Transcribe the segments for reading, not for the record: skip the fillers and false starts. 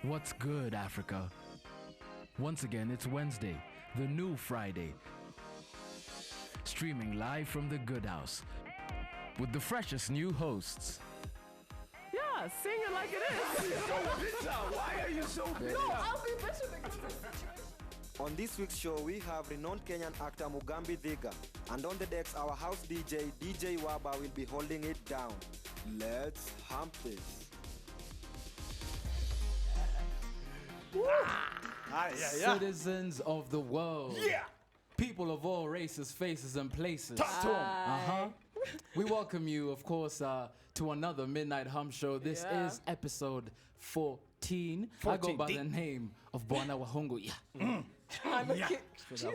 What's good, Africa? Once again, it's Wednesday, the new Friday. Streaming live from the Good House with the freshest new hosts. Yeah, sing it like it is. So bitter. Why are you so bitter? No, I'll be bitter because of the situation. On this week's show, we have renowned Kenyan actor Mugambi Thiga. And on the decks, our house DJ Waba, will be holding it down. Let's hump this. Citizens of the world. Yeah. People of all races, faces, and places. Talk to him. We welcome you, of course, to another Midnight Hump show. This is episode 14. I go by the name of Bwana Wahungu. Yeah. I'm a kid. Jesus,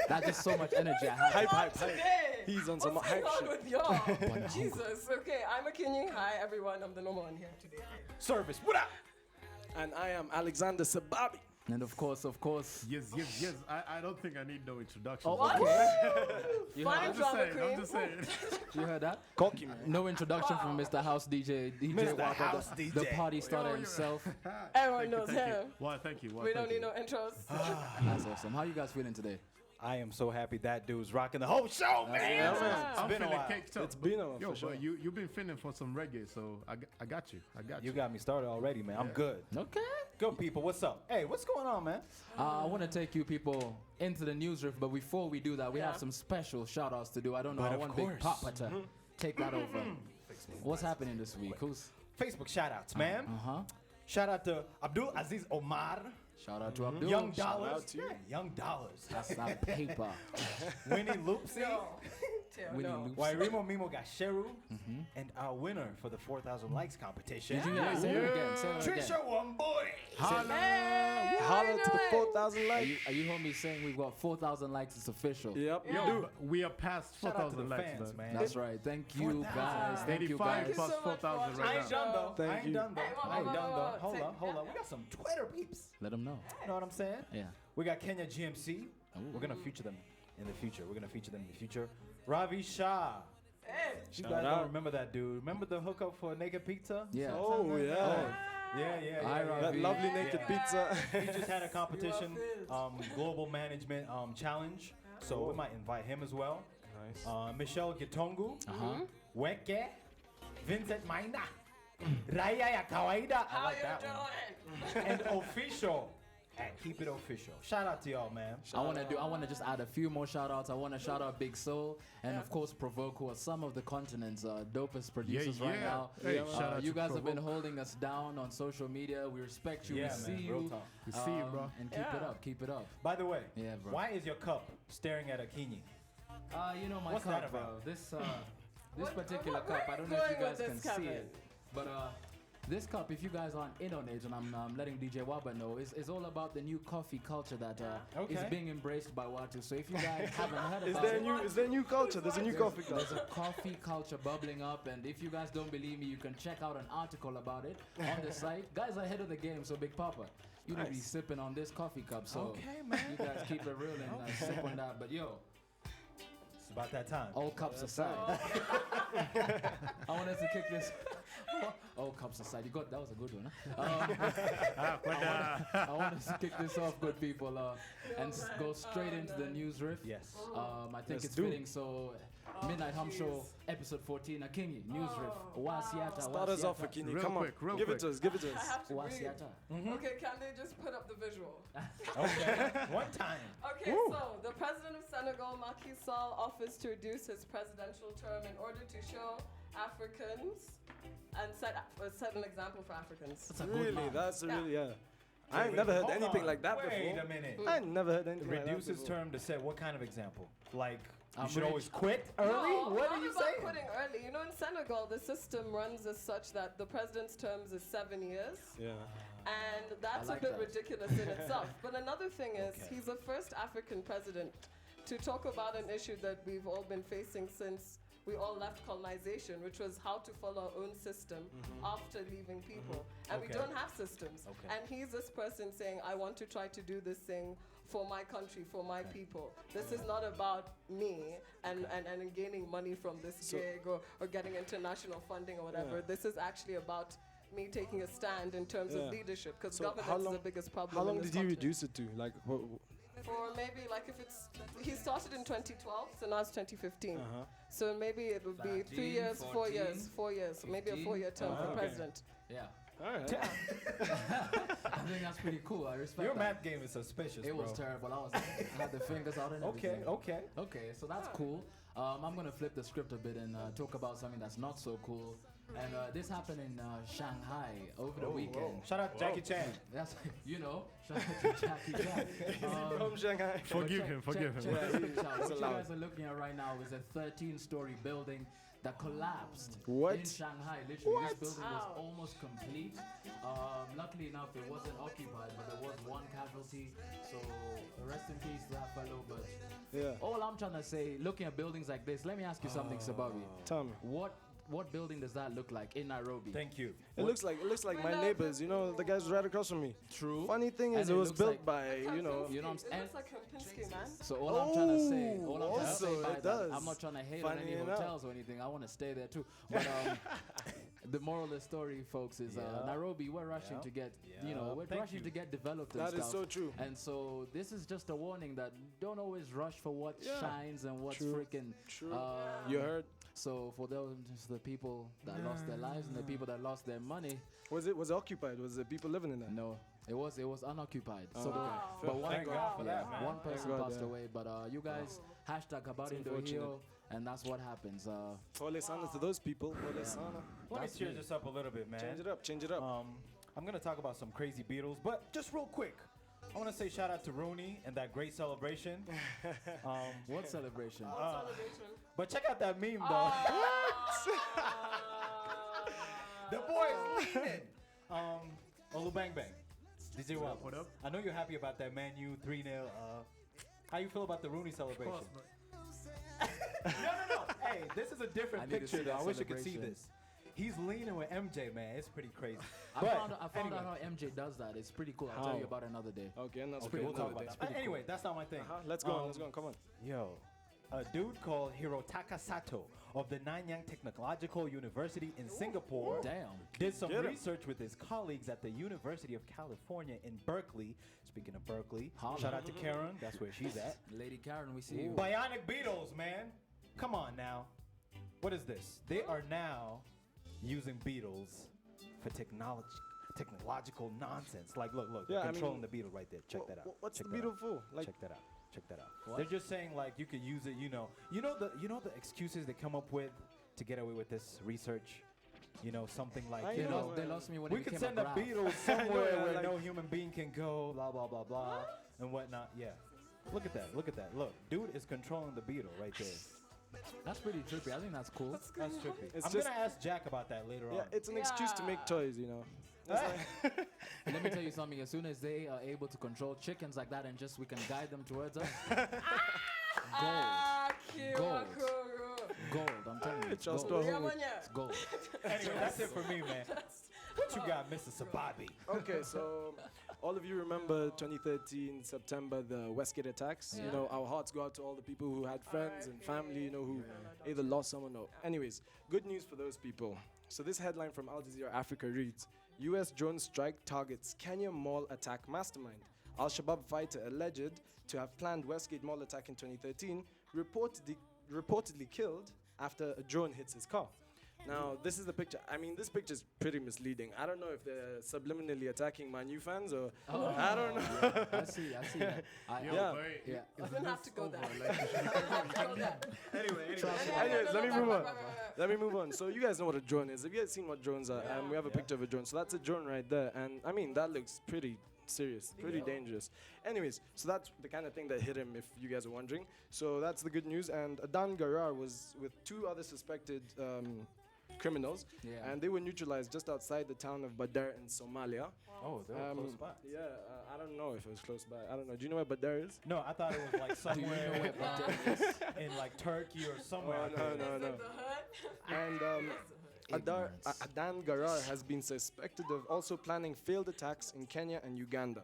That's just so much energy I have. hype. He's on some What's hype going on shit. with y'all? Jesus. Okay, I'm a Kenyan. Hi, everyone. I'm the normal one here today. Service. What up? And I am Alexander Sababi. And of course, Yes. I don't think I need no introduction. Oh, What? You Fine I'm drama just queen. saying. I'm just saying. you heard that? Cocky, man. No introduction from Mr. House DJ Mr. Walker, House the DJ. party starter himself. Everyone knows him. Why, thank you. Why, We don't thank need you. no intros. That's awesome. How you guys feeling today? I am so happy that dude's rocking the whole show, man. Yeah, man. I'm been a feeling while. caked up. It's been a while, Yo, for sure. but you've been feeling for some reggae, so I got you. I got you. You got me started already, man. I'm good. Okay. Good people, what's up? Hey, what's going on, man? I want to take you people into the news riff, but before we do that, we have Yeah. some special shout outs to do. I don't know. But I of want Big course. Papa to take that over. What's happening this week? Who's? Facebook shout outs, man. Shout out to Abdul Aziz Omar, Shout out to Abdul. Young Shout Dollars. out to you. Yeah, Young Dollars. That's not paper. Winnie Loopsy. Winnie No. Loops. Wairimo Mimo Gasheru. And our winner for the 4,000 likes competition. Did you hear? Say it again. Say it again. Trisha Wamboy. Holla to the 4,000 likes. Are you homie saying we've got 4,000 likes? It's official. Yep. Yo, we are past Shout out to 4,000 the likes, fans, man. man. That's right. Thank you 4,000. guys. Thank you 85 guys. plus so much 4,000 for I right ain't now. done though. Thank I ain't you. done though. Hey, I ain't done though. Hold Take- up, hold up. We got some Twitter peeps. Let them know. You know what I'm saying? Yeah. We got Kenya GMC. We're gonna feature them in the future. Ravi Shah. Hey. You guys don't remember that dude. Remember the hookup for Naked Pizza? Yeah. Oh, yeah. Yeah. Hi, Ravi. That lovely naked pizza. He just had a competition, You are global management challenge. So we might invite him as well. Nice. Michelle Gitongu, Uh-huh. Weke, Vincent Maina, Raya ya Kawaida. I How like you that one. doing? And official. At Keep It Official. Shout out to y'all, man. I want to just add a few more shout outs. I want to shout out Big Soul and of course Provoke, who are some of the continent's dopest producers right now. Hey, shout out you to guys have been Provoke. holding us down on social media. We respect you. Yeah, we see man, you. real talk. We see you, bro. And keep it up. Keep it up. By the way, Yeah, bro. why is your cup staring at a Kini? You know my What's cup, that bro. about? This What- particular where cup. are I don't you know if you going guys with can this, see Kevin? it, but this cup, if you guys aren't in on it, and I'm letting DJ Waba know, is all about the new coffee culture that is Okay. being embraced by Watu. So if you guys haven't heard Is about there it, a new culture? There's a new coffee there's culture. a coffee culture bubbling up, and if you guys don't believe me, you can check out an article about it on the site. Guys are ahead of the game, so Big Papa, you need to be Nice. sipping on this coffee cup. So Okay, man. you guys keep it real and sip on that. But yo, It's about that time. all cups aside, I want us to kick this. All cups aside, that was a good one. Huh? I want us to kick this off, good people, and go straight into the news riff. Yes. I think Let's it's do it. fitting. So, Midnight Hump Show, episode 14, Akinyi, news riff. Wasiata. Start us off, Akini. Real Come on. quick, real Give it quick. to us. Give it to I us. have to read. Wasiata. Okay, can they just put up the visual? Okay. One time. Okay, so the president of Senegal, Macky Sall, offers to reduce his presidential term in order to show Africans and set an example for Africans. Really? That's Yeah. really, yeah. I ain't never heard Hold anything on. like that Wait before. a minute. I ain't never heard anything like that Reduce his before. term to set what kind of example? Like, you I'm should rich. always quit early? No, What not are you about saying? quitting early. You know, in Senegal, the system runs as such that the president's terms is 7 years. Yeah. And that's I like a bit that. ridiculous in itself. But another thing is, Okay. he's the first African president to talk about an issue that we've all been facing since we all left colonization, which was how to follow our own system after leaving people. And we Okay. don't have systems. Okay. And he's this person saying, I want to try to do this thing for my country, for my people. This is not about me and gaining money from this gig or getting international funding or whatever. Yeah. This is actually about me taking a stand in terms of leadership, because So governance how is long- the biggest problem. How long in this did he country. reduce it to? Like, For maybe like if it's he started in 2012, so now it's 2015. Uh-huh. So maybe it would be 3 13, years, 4 14, years, 4 years, maybe a 4-year term for okay. president. Yeah. all right. I think that's pretty cool. I respect Your that. math game is suspicious, It bro. was terrible. I had the fingers out and Okay, everything. okay. Okay, so that's cool. I'm gonna flip the script a bit and talk about something that's not so cool. And this happened in Shanghai over the weekend. Shout out Jackie Chan. That's shout out to Jackie Chan. From Shanghai. Forgive But him, forgive him. check this picture out. he's What you allowed. guys are looking at right now is a 13-story building that collapsed What? in Shanghai. Literally, this building was Ow. almost complete. Luckily enough, it wasn't occupied, but there was one casualty. So rest in peace to that fellow. But Yeah. all I'm trying to say, looking at buildings like this, let me ask you something, Sababi. Tell me. What building does that look like in Nairobi? Thank you. It looks like my neighbors. You know, the guys right across from me. True. Funny thing And is, it it was looks built like- by you know. You know what I'm It saying? looks like Kempinski, man. So all I'm trying to say, Oh, all I'm trying to say also by it that, does. I'm not trying to hate on Funny any enough. hotels or anything. I want to stay there too. But the moral of the story, folks, is Yeah. Nairobi. We're rushing Yeah. to get, Yeah. we're Thank rushing you. to get developed and That is stuff. so true. And so this is just a warning that don't always rush for what Yeah. shines and what's True. freaking. True. You heard? So for those, the people that lost their lives and the people that lost their money, Was it occupied? Was there people living in there? no, it was unoccupied. Oh, So, okay. but one, Thank God for that, yeah, man. one person God, passed yeah. away. But you guys hashtag about It's Indo unfortunate. Hero, and that's what happens. Pole sana to those people. Pole sana. Let me That's cheer me. this up a little bit, man. Change it up. Change it up. I'm gonna talk about some crazy Beatles, but just real quick, I want to say shout out to Rooney and that great celebration. What celebration? Celebration. But check out that meme though. The boy is leaning. Olu Bang Bang. DJ Wab, What up? I know you're happy about that Man U 3-0. How you feel about the Rooney celebration? No. Hey, this is a I different need to picture see though. that I wish you could see celebration. this. He's leaning with MJ, man. It's pretty crazy. I But found anyway. out how MJ does that. It's pretty cool. I'll tell you How? about it another day. Okay, and that's Okay, pretty we'll talk another about day. that. Anyway, that's not my thing. Let's go on. Let's go on. Come on. Yo, a dude called Hirotaka Sato of the Nanyang Technological University in Singapore Damn. did some Get 'em. research with his colleagues at the University of California in Berkeley. Speaking of Berkeley, Holla. shout out to Karen. That's where she's at. Lady Karen, we see you. Bionic Beatles, man. Come on now. What is this? They are now using Beatles for technological nonsense. Like, look, Yeah, I they're controlling mean, the Beetle right there. Check that out. What's Check the that Beetle out. for? Like, Check that out. Check that out. What? They're just saying like you could use it. You know the excuses they come up with to get away with this research. You know, something like I you They know, lost, they lost me when we it could became send a a graph. Beatles somewhere yeah, where like- no human being can go. Blah blah blah blah and whatnot. Yeah. Look at that. Look at that. Look, dude is controlling the Beetle right there. That's pretty trippy. I think that's cool. That's trippy. It's I'm just- gonna ask Jack about that later yeah, on. it's an excuse to make Yeah. toys, you know. It's like- Let me tell you something. As soon as they are able to control chickens like that and just we can guide them towards us, Ah, cute. Gold. Cool. gold. I'm telling you, it's Just gold. a Yeah, whole- man, yeah. It's gold. Anyway, that's it for me, man. What you got, Mr. Sababi? Okay, so all of you remember 2013 September, the Westgate attacks. You Yeah. know, our hearts go out to all the people who had friends and family, you know, who either lost someone or. Anyways, good news for those people. So this headline from Al Jazeera Africa reads: U.S. drone strike targets Kenya mall attack mastermind. Al-Shabaab fighter alleged to have planned Westgate mall attack in 2013, reportedly killed after a drone hits his car. Now, this is the picture. I mean, this picture is pretty misleading. I don't know if they're subliminally attacking Man U fans or I don't know. I see that. Yeah. Yeah. You don't have to go there. Anyways, let me move on. Let me move on. So you guys know what a drone is. Have you guys seen what drones are? We have a picture of a drone. So that's a drone right there. And I mean, that looks pretty serious, pretty dangerous. Anyways, so that's the kind of thing that hit him, if you guys are wondering. So that's the good news. And Adan Garar was with two other suspected criminals, Yeah. and they were neutralized just outside the town of Badar in Somalia. Oh, they were close by. Yeah, I don't know if it was close by. I don't know. Do you know where Badar is? No, I thought it was like Do you know somewhere where Badar is? in like Turkey or somewhere. Oh, out there. no. And Ignorance. Adan Garar has been suspected of also planning failed attacks in Kenya and Uganda.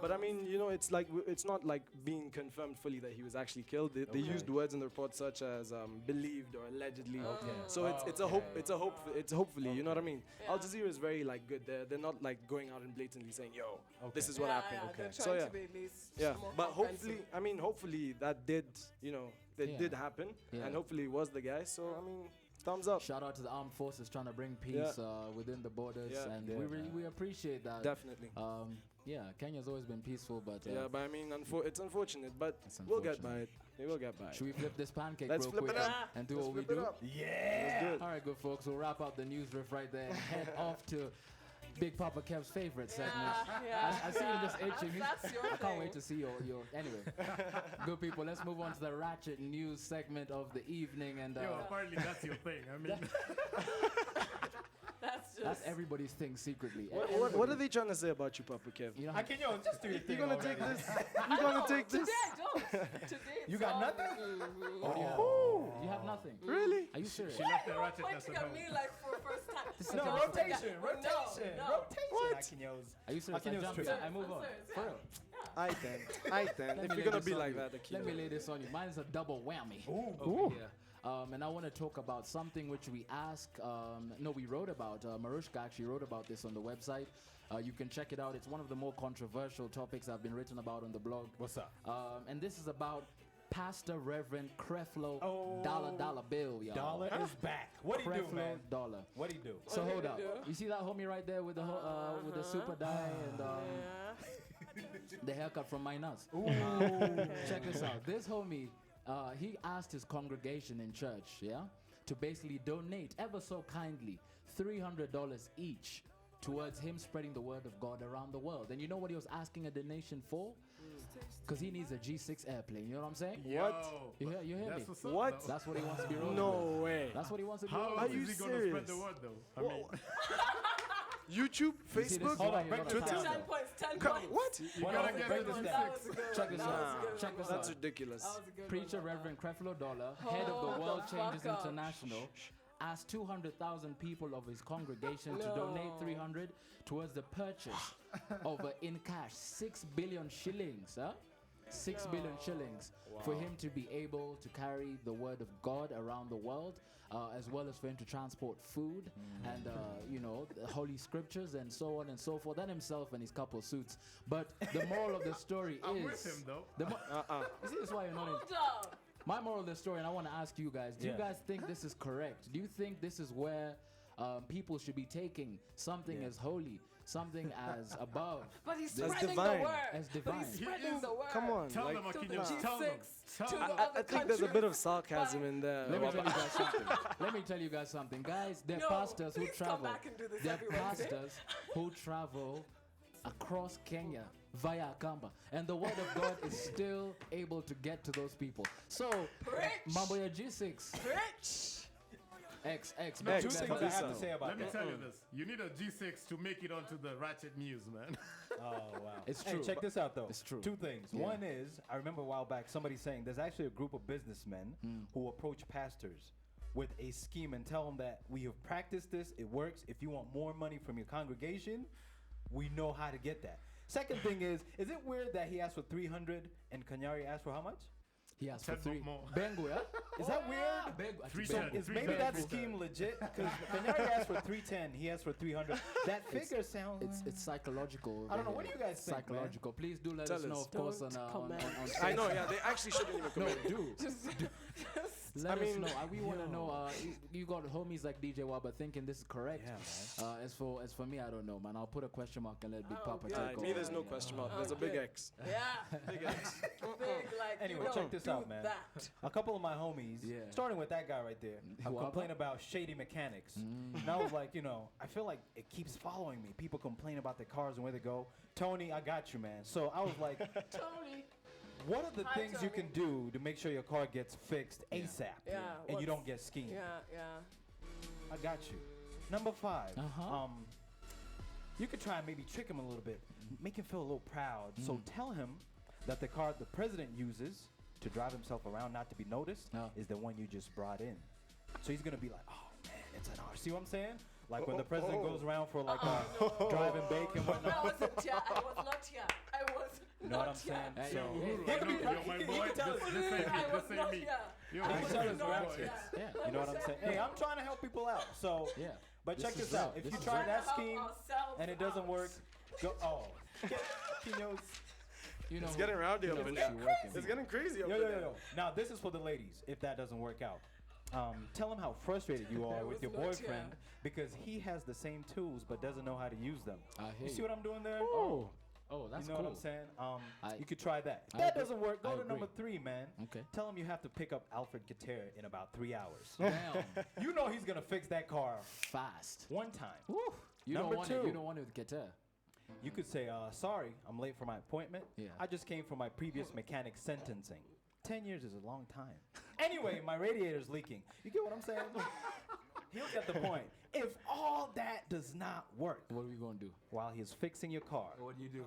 But I mean, it's like it's not like being confirmed fully that he was actually killed. They used words in the report such as believed or allegedly. So it's a hope. It's a hope. It's hopefully. You know what I mean? Al Jazeera is very like good. They're not like going out and blatantly saying, "Yo, this is what happened." They're So trying yeah, to be at least yeah. more But comprehensive. hopefully that did did happen, Yeah. and hopefully it was the guy. So I mean, thumbs up. Shout out to the armed forces trying to bring peace within the borders, Yeah. and Yeah, we appreciate that. Definitely. Yeah, Kenya's always been peaceful, but Yeah, but I mean, it's unfortunate, but It's we'll get by unfortunate. it. We will get by it. should we flip this pancake Let's real flip quick it up. and do Let's what we flip it do? up. Yeah. Let's do it. All right, good folks. We'll wrap up the news riff right there and head off to Big Papa Kev's favorite segment. I see him just itching. That's your I can't wait thing. to see your anyway. Good people, let's move on to the ratchet news segment of the evening, and Yo, apparently that's your thing. I mean, that's everybody's thing secretly. What are they trying to say about you, Papa Kev? You know, I can just do your thing. You gonna take already. this? You gonna take this? Today I don't. Today You it's got all nothing? what do you have? You have nothing. Really? Are you serious? she left the You're ratchetness pointing at at home. me like for first time. is No, No, rotation. No, What? Are you serious? Akinyo's I jump trip. in. I move on. serious, For real. I then. If Let me you're lay gonna this be on like you. that, Let me Akino. lay this on you. Mine's a double whammy Ooh. over here. And I want to talk about something which we we wrote about. Marushka actually wrote about this on the website. You can check it out. It's one of the more controversial topics that have been written about on the blog. What's up? And this is about Pastor Reverend Creflo Oh. Dollar Bill, y'all. Dollar is back. What do you do, Creflo man? Dollar. What do you do? So What hold did up. he do? You see that homie right there with the super dye and the haircut from Minas? Check this out. This homie, he asked his congregation in church, to basically donate ever so kindly $300 each towards him spreading the word of God around the world. And you know what he was asking a donation for? Because he needs a G6 airplane. You know what I'm saying? What? You hear me? That's what's up, What? though. That's what he wants to be rolling No with. way. That's what he wants to be How rolling Are is with. you he going to spread the serious? word, though? I mean, YouTube, You see this? Facebook. Hold on, break you're this not down. a 10 points, 10 Come- points. What? you What gotta else? get Break to this the down. That was a good Check one. this That out. was a good Check one. this That's out. ridiculous. That was a good Preacher one. Reverend Creflo Dollar, head of Hold the World the Changes fuck up. International, asked 200,000 people of his congregation to No. donate 300 towards the purchase of in cash 6 billion shillings, 6 billion shillings for him to be able to carry the word of God around the world, as well as for him to transport food and the holy scriptures and so on and so forth, and himself and his couple suits. But the moral of the story I'm is with him, though. the you see, this is why you're not in. Hold up. My moral of the story, and I want to ask you guys, do you Yeah. guys think this is correct? Do you think this is where people should be taking something as holy, something as above, But he's That's spreading divine. the word. as But divine? he's spreading the word. Come on. Tell like, them, To the Akinyo. Tell them. G6, Tell to them. the I other think there's a bit countries. of sarcasm in there. Let me tell you Waba. guys something. Let me tell you guys something. Guys, they're No, pastors who please come travel. back and do this They're every Wednesday. pastors who travel across Kenya via Akamba. And the word of God is still able to get to those people. So, Preach. Mambo ya G6, Rich. X. X, Two let things I Kabisa. have to say about Let me that. tell you this. You need a G6 to make it onto the Ratchet News, man. Oh, wow. It's Hey, true. check this out, though. It's true. Two things. Yeah. One is, I remember a while back somebody saying there's actually a group of businessmen who approach pastors with a scheme and tell them that we have practiced this, it works. If you want more money from your congregation, we know how to get that. Second thing is it weird that he asked for 300 and Kanyari asked for how much? He asked for 10 3. more. Bengu, yeah? Is that weird? Bengu. Three So ten. is Three maybe ten. that 310. scheme legit? Because Kanyari asked for 310, he asked for 300. That figure sounds. It's psychological. I don't know. over What do here. you guys think, man? Psychological. Please do let Tell us know, us. of course, on Don't comment. I know, yeah, they actually shouldn't even No, comment. do. Let I us mean, know. We want to know. You got homies like DJ Waba thinking this is correct. Yeah, man. As for me, I don't know, man. I'll put a question mark and let Big Oh, Papa good. take Me, over. there's no question mark. There's a big good. X. Yeah. Big X. Big, like, Anyway, you check don't this do out, man. That. A couple of my homies, Yeah. starting with that guy right there, have Who, complained about shady mechanics. And I was like, I feel like it keeps following me. People complain about their cars and where they go. Tony, I got you, man. So I was like, Tony. what are the Hi, things you Tony. can do to make sure your car gets fixed ASAP Yeah, and you what's- don't get schemed? Yeah. I got you. Number 5. Uh-huh. You could try and maybe trick him a little bit, make him feel a little proud. So tell him that the car the president uses to drive himself around not to be noticed No. is the one you just brought in. So he's gonna be like, oh man, it's an R. See what I'm saying? Like when the president goes around for like drive and bake and I whatnot. wasn't here. I was not here. I was know what I'm saying? Hey, So yo, he could be You're my boy. tell us. This ain't me. I was This not ain't me. here. You're I my can was tell boy. us not raps. here. Yeah. You know what I'm saying? Hey, I'm trying to help people out. So, Yeah. but This check is this out. real. If This you is try real. that Help scheme ourselves and it doesn't out. work, go. Oh, he knows. You know, It's getting rowdy up in she there. working. It's getting crazy up Yo, in yo, there. yo, yo. Now this is for the ladies. If that doesn't work out, tell him how frustrated you are with was your not boyfriend here. because he has the same tools but doesn't know how to use them. I hear You see you. what I'm doing there? Oh, that's you know cool. what I'm saying? I- You could try that. If I that agree. doesn't work, go I to agree. number 3, man. Okay. Tell him you have to pick up Alfred Kater in about 3 hours. Damn. You know he's gonna fix that car Fast. one time. Woo. You Number don't want it. 2. You don't want it with guitar. You could say, sorry, I'm late for my appointment. Yeah. I just came from my previous mechanic sentencing. 10 years is a long time. Anyway, my radiator's leaking. You get what I'm saying? He'll get the point. If all that does not work What are we gonna do? while he's fixing your car, What do you do?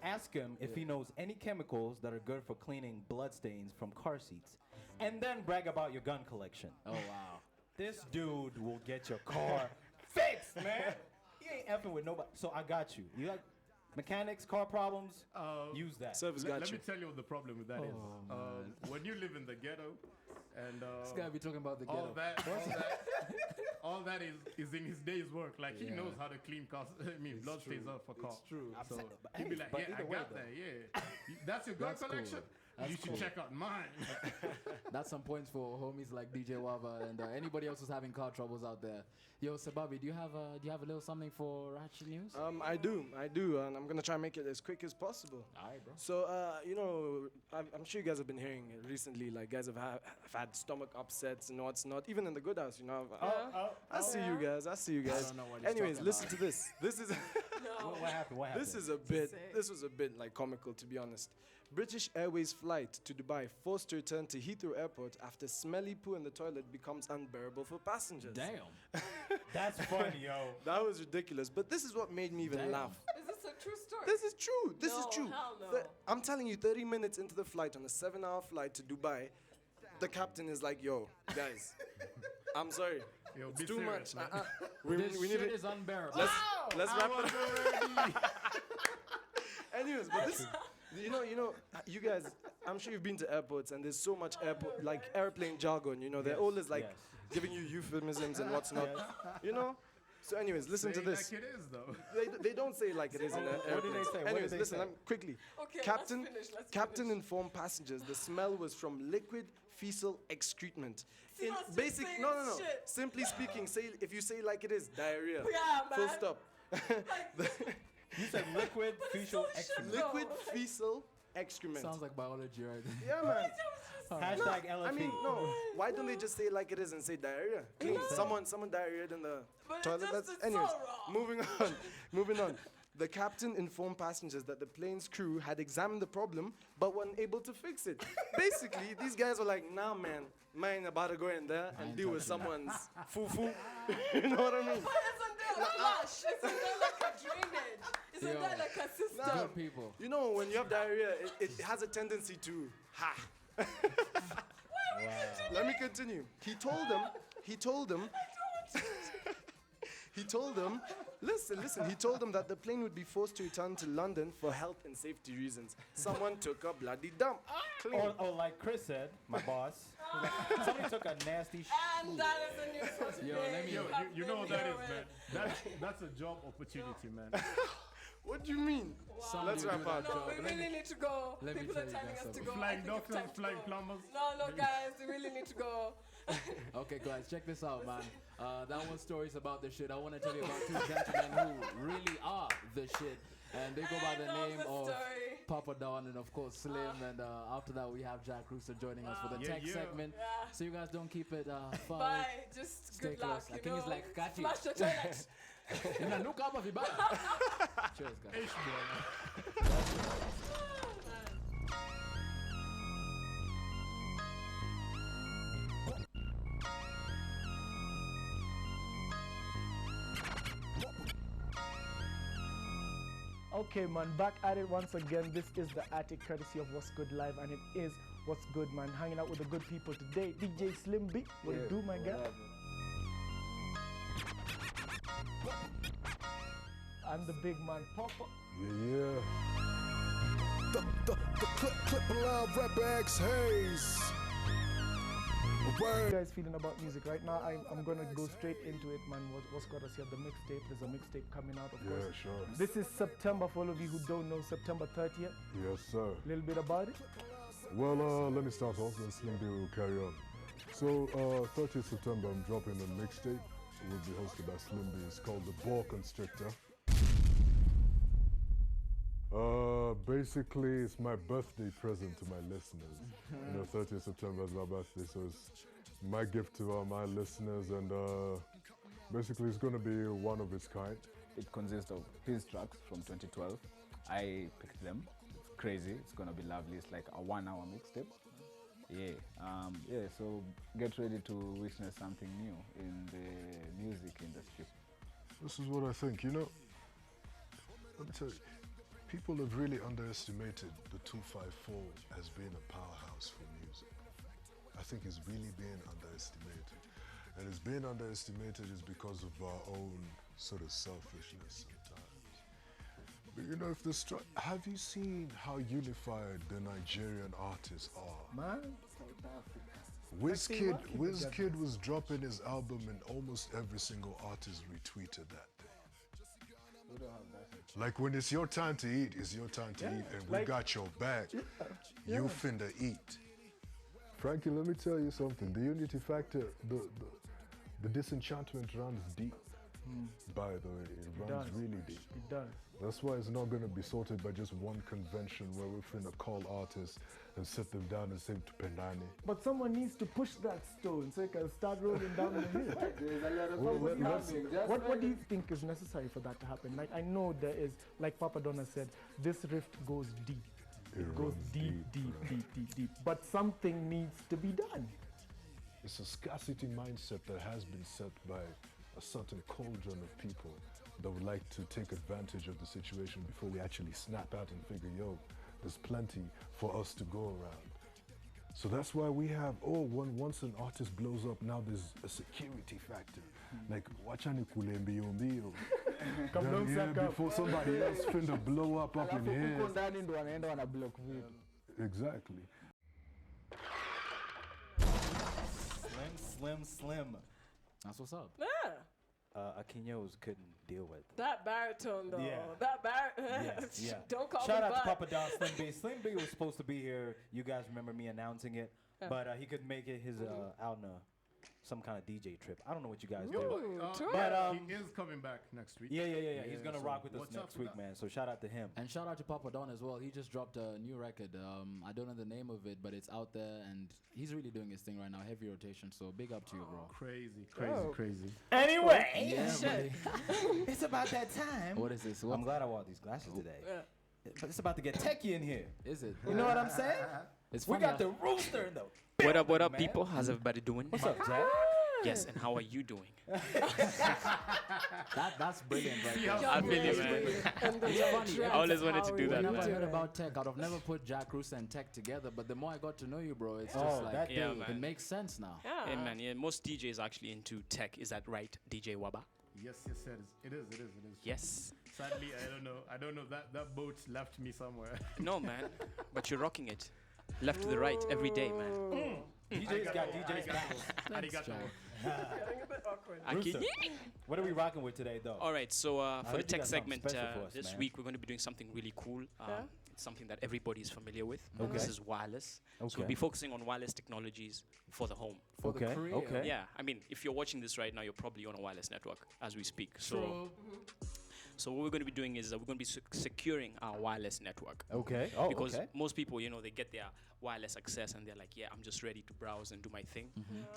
ask him if he knows any chemicals that are good for cleaning bloodstains from car seats. And then brag about your gun collection. Oh wow. This dude will get your car fixed, man. He ain't effing with nobody. So I got you. You like mechanics, car problems? Use that. Service got Let you. me tell you what the problem with that is. When you live in the ghetto, and This guy be talking about the all ghetto. all that is in his day's work. Like he Yeah. knows how to clean cars. I mean, blood stains off for cars. It's true. So But he'd be hey, like, but yeah, I either way, got though. that. Yeah, that's your gun That's cool. collection. That's You should cool. check out mine. That's some points for homies like DJ Wava and anybody else who's having car troubles out there. Yo, Sababi, do you have a little something for Ratchet News? I do, and I'm gonna try and make it as quick as possible. All right, bro. So, you know, I'm sure you guys have been hearing it recently, like guys have had stomach upsets and what's not, even in the good house, you know. I see you guys. I see you guys. don't know what he's Anyways, talking listen about. to this. This is What happened? What happened? this is a bit. This was a bit like comical, to be honest. British Airways flight to Dubai forced to return to Heathrow Airport after smelly poo in the toilet becomes unbearable for passengers. Damn. That's funny, yo. That was ridiculous. But this is what made me even Damn. laugh. Is this a true story? This is true. This is No, true. hell no. I'm telling you, 30 minutes into the flight, on a 7-hour flight to Dubai, the captain is like, "Yo, guys, I'm sorry, Yo, it's be too serious, much. man. We This need shit it. is unbearable. Let's I wrap it was up." already. Anyways, but this, you know, you guys, I'm sure you've been to airports, and there's so much airport, like airplane jargon. You know, they're always like yes. giving you euphemisms and what's not. You know. So, anyways, listen Say to this. Like it is though. They don't say it like it is in an What airplane. did they say? What Anyways, did they listen, say? quickly. Okay, Captain, let's finish, let's Captain finish. informed passengers the smell was from liquid fecal excrement. See, In that's just basic, saying no. shit. Simply speaking, say if you say like it is, diarrhea. Yeah, Full man. stop. You said liquid But it's fecal so shit, excrement. though. Liquid fecal excrement. Sounds like biology right there. Yeah, man. Hashtag LFE. I mean, no. Why don't they just say it like it is and say diarrhea? Clean. Someone diarrheaed in the But it toilet. just- That's, it's anyways, so wrong. moving on. The captain informed passengers that the plane's crew had examined the problem but weren't able to fix it. Basically, these guys were like, "Nah, man, mine about to go in there and ain't deal with touching someone's foo-foo." You know what I mean? But isn't there a flush? Isn't there like a drainage? Isn't Yo. there like a system? Nah. Good people. You know, when you have diarrhea, it has a tendency to Let me continue. He told them, listen, he told them that the plane would be forced to return to London for health and safety reasons. Someone took a bloody dump. Clean. Or like Chris said, my boss, somebody took a nasty And that is the news for today. Yo, let me- Yo, have you know what been that is, here man. with- That's a job opportunity, man. What do you mean? Somebody Let's will wrap do up. that No, job. we really need to go. let me People tell are you telling guys us to something. go. I Flying think it's doctors, time to flying go. plumbers. No, guys, we really need to go. Okay, guys, check this out, man. That was stories about the shit. I want to tell you about two gentlemen who really are the shit. And they go by the I know name the of story. Papa Don and, of course, Slim. And after that, we have Jack Rooster joining us for the Yeah, tech yeah. segment. Yeah. So you guys don't keep it far. Bye. Just Stay good close. luck. I You think it's know. like Kati. Flush the toilet. Inanuka hapa vibaya. Cheers, guys. Ish, boy. Okay, man, back at it once again. This is the Attic courtesy of What's Good Live, and it is What's Good, man. Hanging out with the good people today. DJ Slim B, what it do, my guy? And the big man, Papa. Yeah. The clip alive rapper X Hayes. How you guys feeling about music right now? I'm gonna go straight into it, man. What's got us here? The mixtape. There's a mixtape coming out, of course. Yeah, sure. This is September, for all of you who don't know, September 30th. Yes, sir. A little bit about it. Well, let me start off, then Slim B will carry on. So, 30th September, I'm dropping a mixtape. It will be hosted by Slim B. It's called The Ball Constrictor. Basically, it's my birthday present to my listeners. 30th September is my birthday, so it's my gift to my listeners, and basically, it's going to be one of its kind. It consists of his tracks from 2012. I picked them. It's crazy. It's going to be lovely. It's like a 1-hour mixtape. Yeah, so get ready to witness something new in the music industry. This is what I think, let me tell you. People have really underestimated the 254 as being a powerhouse for music. I think it's really being underestimated. And it's being underestimated is because of our own sort of selfishness sometimes. But if the have you seen how unified the Nigerian artists are? Man, Wizkid was dropping his album and almost every single artist retweeted that day. Like when it's your time to eat, it's your time to eat, and we got your back. You finna eat. Frankie, let me tell you something. The unity factor, the disenchantment runs deep. By the way, it runs really deep. It does. That's why it's not going to be sorted by just one convention where we're finna call artists and sit them down and say to Pendani. But someone needs to push that stone so it can start rolling down the hill. There's a lot of What do you think is necessary for that to happen? Like, I know there is, like Papa Donna said, this rift goes deep. It goes deep. But something needs to be done. It's a scarcity mindset that has been set by a certain cauldron of people that would like to take advantage of the situation before we actually snap out and figure, there's plenty for us to go around. So that's why we have, once an artist blows up, now there's a security factor. Like, wachani kulembiyo mbio. Before somebody else finna blow up in here. Exactly. Slim. That's what's up. Yeah. Akinyo's couldn't deal with. That baritone, though. Yeah. That baritone. Yeah. Don't call Shout me out to butt. Papa Don Slim B. Slim B was supposed to be here. You guys remember me announcing it, but he couldn't make it. His out on some kind of DJ trip. I don't know what you guys do. But he is coming back next week. Yeah. He's gonna rock with us next week, man. So shout out to him. And shout out to Papa Don as well. He just dropped a new record. I don't know the name of it, but it's out there, and he's really doing his thing right now. Heavy rotation. So big up to you, bro. Crazy. Anyway, It's about that time. What is this? I'm glad I wore these glasses today. But it's about to get techie in here. Is it? You know what I'm saying? It's We funny got the rooster in the What up, man. people? How's everybody doing? What's up, Jack? Yes, and how are you doing? That's brilliant, right? I feel you, man. It's funny. I always wanted to do that, I never man. heard about tech. I'd have never put Jack Rusa and tech together, but the more I got to know you, bro, it's Oh, just like, that Yeah, dude. man. it makes sense now. Hey, man, yeah, most DJs are actually into tech. Is that right, DJ Waba? Yes, it is. Yes. Sadly, I don't know. That boat left me somewhere. No, man, but you're rocking it. Left to the right every day, man. DJ's got DJ's back. Arigato. Getting a bit awkward. Aki- What are we rocking with today, though? All right, so for the heard you tech got something segment special for us, this man. week, we're going to be doing something really cool. It's something that everybody is familiar with. Okay. This is wireless. So Okay. we'll be focusing on wireless technologies for the home. For the Okay, career. okay. Yeah, I mean, if you're watching this right now, you're probably on a wireless network as we speak. So what we're going to be doing is we're going to be securing our wireless network. Okay. Oh, Because okay. most people, they get their wireless access and they're like, yeah, I'm just ready to browse and do my thing.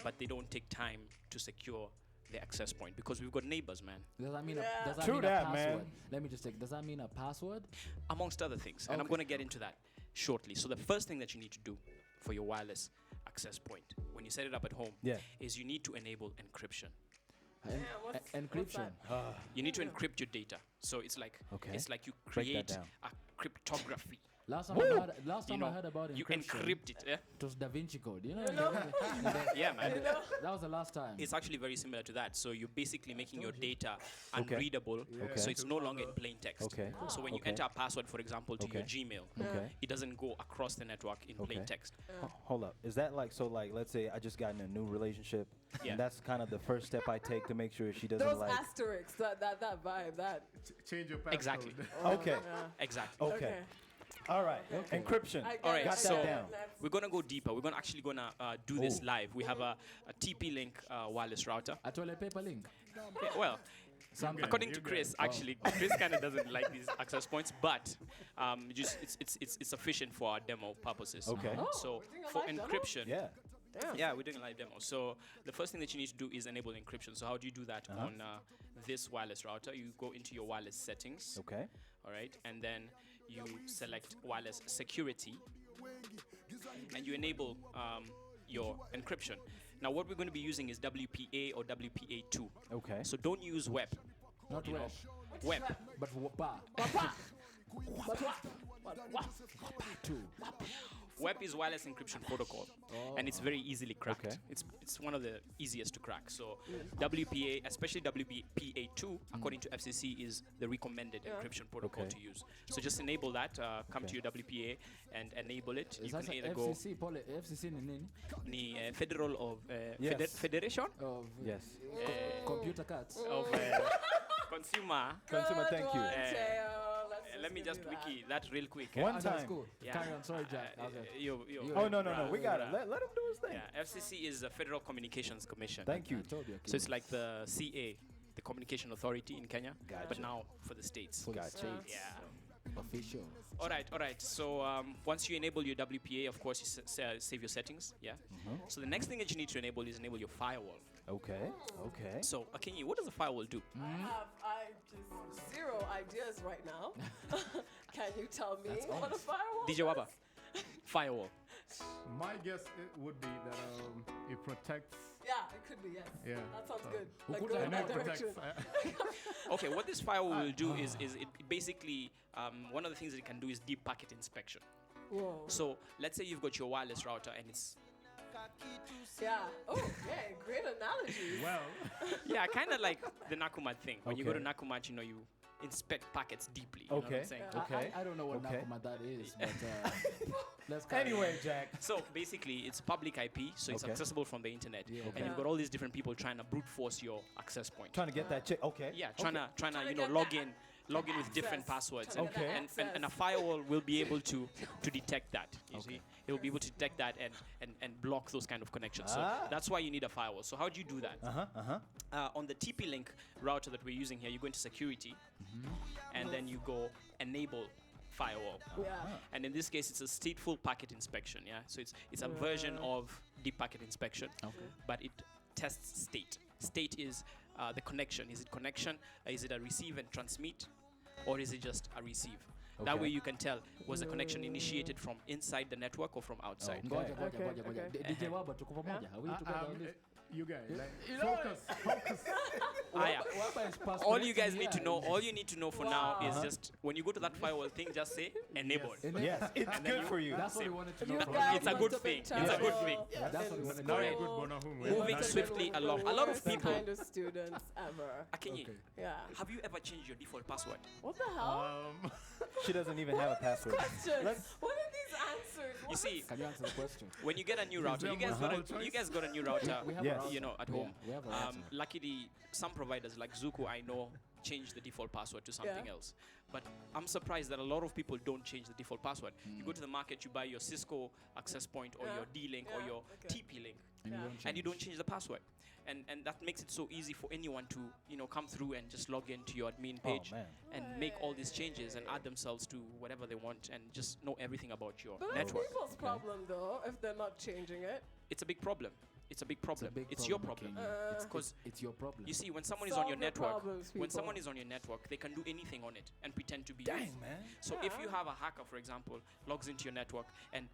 But they don't take time to secure the access point because we've got neighbors, man. Does that mean True a that, password? man. Let me just take. Does that mean a password? Amongst other things. And I'm Okay. going to get into that shortly. So the first thing that you need to do for your wireless access point when you set it up at home is you need to enable encryption. What's Encryption. that? You need to encrypt your data. So it's like Okay. it's like you Break that create down. a cryptography Last time, I heard about encryption. You encrypt it. Yeah? It was Da Vinci Code. You know? Yeah, man. That was the last time. It's actually very similar to that. So you're basically making your data unreadable, so it's no longer in plain text. Okay. So when you enter a password, for example, to your Gmail, Okay. it doesn't go across the network in plain Okay. text. Hold up. Is that like so? Like, let's say I just got in a new relationship, Yeah. and that's kind of the first step I take to make sure she doesn't Those like. asterisks, that vibe, that. Change your password. Exactly. Okay. Exactly. Okay. All right. Encryption. All right, Got so that down. we're gonna go deeper. We're gonna actually do this live. We have a TP-Link wireless router. A toilet paper link. Yeah, well, according to Chris, actually, Chris kind of doesn't like these access points, but just it's sufficient for our demo purposes. Okay. Oh, So we're doing a for live demo? encryption, Yeah. yeah, we're doing a live demo. So the first thing that you need to do is enable encryption. So how do you do that on this wireless router? You go into your wireless settings. Okay. All right, and then you select wireless security, and you enable your encryption. Now, what we're going to be using is WPA or WPA2. Okay. So don't use web. Not you know. web. Web. But WAPA. Two. Web is wireless encryption protocol, and it's very easily cracked. Okay. It's one of the easiest to crack. So WPA, especially WPA2, according to FCC, is the recommended encryption protocol Okay. to use. So just enable that. Come to your WPA and enable it. You can either go FCC, Paul, FCC ni nini? ni Federal of Yes. Federation Of Yes. computer cards. of Consumer. Consumer, thank you. Let me just wiki that real quick. One That's time. cool. Yeah. Carry on, sorry, Jack. Oh no. We got it. Let him do his thing. Yeah, FCC is the Federal Communications Commission. Thank you. I told you. So it's like the CA, the Communication Authority in Kenya, Gotcha. but now for the states. For the Gotcha. states. Yeah. Official. All right. So once you enable your WPA, of course, you save your settings. Yeah. So the next thing that you need to enable is enable your firewall. Okay. Okay. So Akinyi, what does a firewall do? I just zero ideas right now. Can you tell me what a firewall DJ Waba, firewall. My guess it would be that it protects. Yeah, it could be, yes. Yeah. That sounds good. Who Like could go I in know that protects. direction. Okay, what this firewall will do is it basically one of the things that it can do is deep packet inspection. Whoa. So let's say you've got your wireless router and it's Yeah. Oh, yeah, great analogy. Well, yeah, kind of like the Nakumat thing. When you go to Okay. Nakumat, you inspect packets deeply. You know what Okay. I'm saying? Yeah. Okay. I don't know what Okay. Nakuma that is, but let's carry on. Anyway, Jack. So basically, it's public IP, so it's Okay. accessible from the internet, Yeah. and Okay. you've got all these different people trying to brute force your access point. Trying to get that chick. Okay. Yeah, trying to Trying to you know get log in with different access. passwords, Trying to get and, that and a access. firewall will be able to detect that. You see, it will be able to detect that and block those kind of connections. So Ah. that's why you need a firewall. So how do you do that? Uh-huh. On the TP-Link router that we're using here, you go into security, and then you go enable firewall. Yeah. And in this case, it's a stateful packet inspection. Yeah, so it's a version of deep packet inspection, but it tests state. State is the connection. Is it connection? Is it a receive and transmit, or is it just a receive? That Okay. way you can tell, was the connection initiated from inside the network or from outside. Ngoja, ngoja, Okay, ngoja, ngoja. okay. DJ Waba, tuko pamoja. Are we together on this? you guys, like, You know focus. Yeah. Waba is past All you guys connecting need to here. know, all you need to know for now is Wow. just when you go to that firewall thing, just say enabled. Yes, it's good for you. That's what we wanted to You know from guys It's a must good have been thing. It's a good thing. terrible. Yeah, that's what we wanted to Now know. you're Alright. good, Bonahum. Moving Must have swiftly been along. A lot of worst people. kind of students ever. Akinyi, Okay. Yeah. have you ever changed your default password? What the hell? She doesn't even have a password. Questions. Let's- What are these answers? You What see, Can you answer the question? when you get a new router, there you guys multiple got a, choice? you guys got a new router. We have Yes. a router. You know, at Yeah, home. we have a router. Luckily, some providers like Zuku, I know, change the default password to something Yeah. else. But I'm surprised that a lot of people don't change the default password. You go to the market, you buy your Cisco access point or Yeah. your D-Link or Yeah. your Okay. TP-Link, And you Yeah. don't and you change. don't change the password. And that makes it so easy for anyone to, come through and just log into your admin page man. and make all these changes and add themselves to whatever they want and just know everything about your But that's network. people's problem, though, if they're not changing it. It's a big problem. It's a big problem. big It's your problem, problem. Akinyi. It's- Because It's your problem. you see, when someone is on your Solve the network, problems, when people. someone is on your network, they can do anything on it and pretend to be you. Dang, man. So if you Yeah. have a hacker, for example, logs into your network and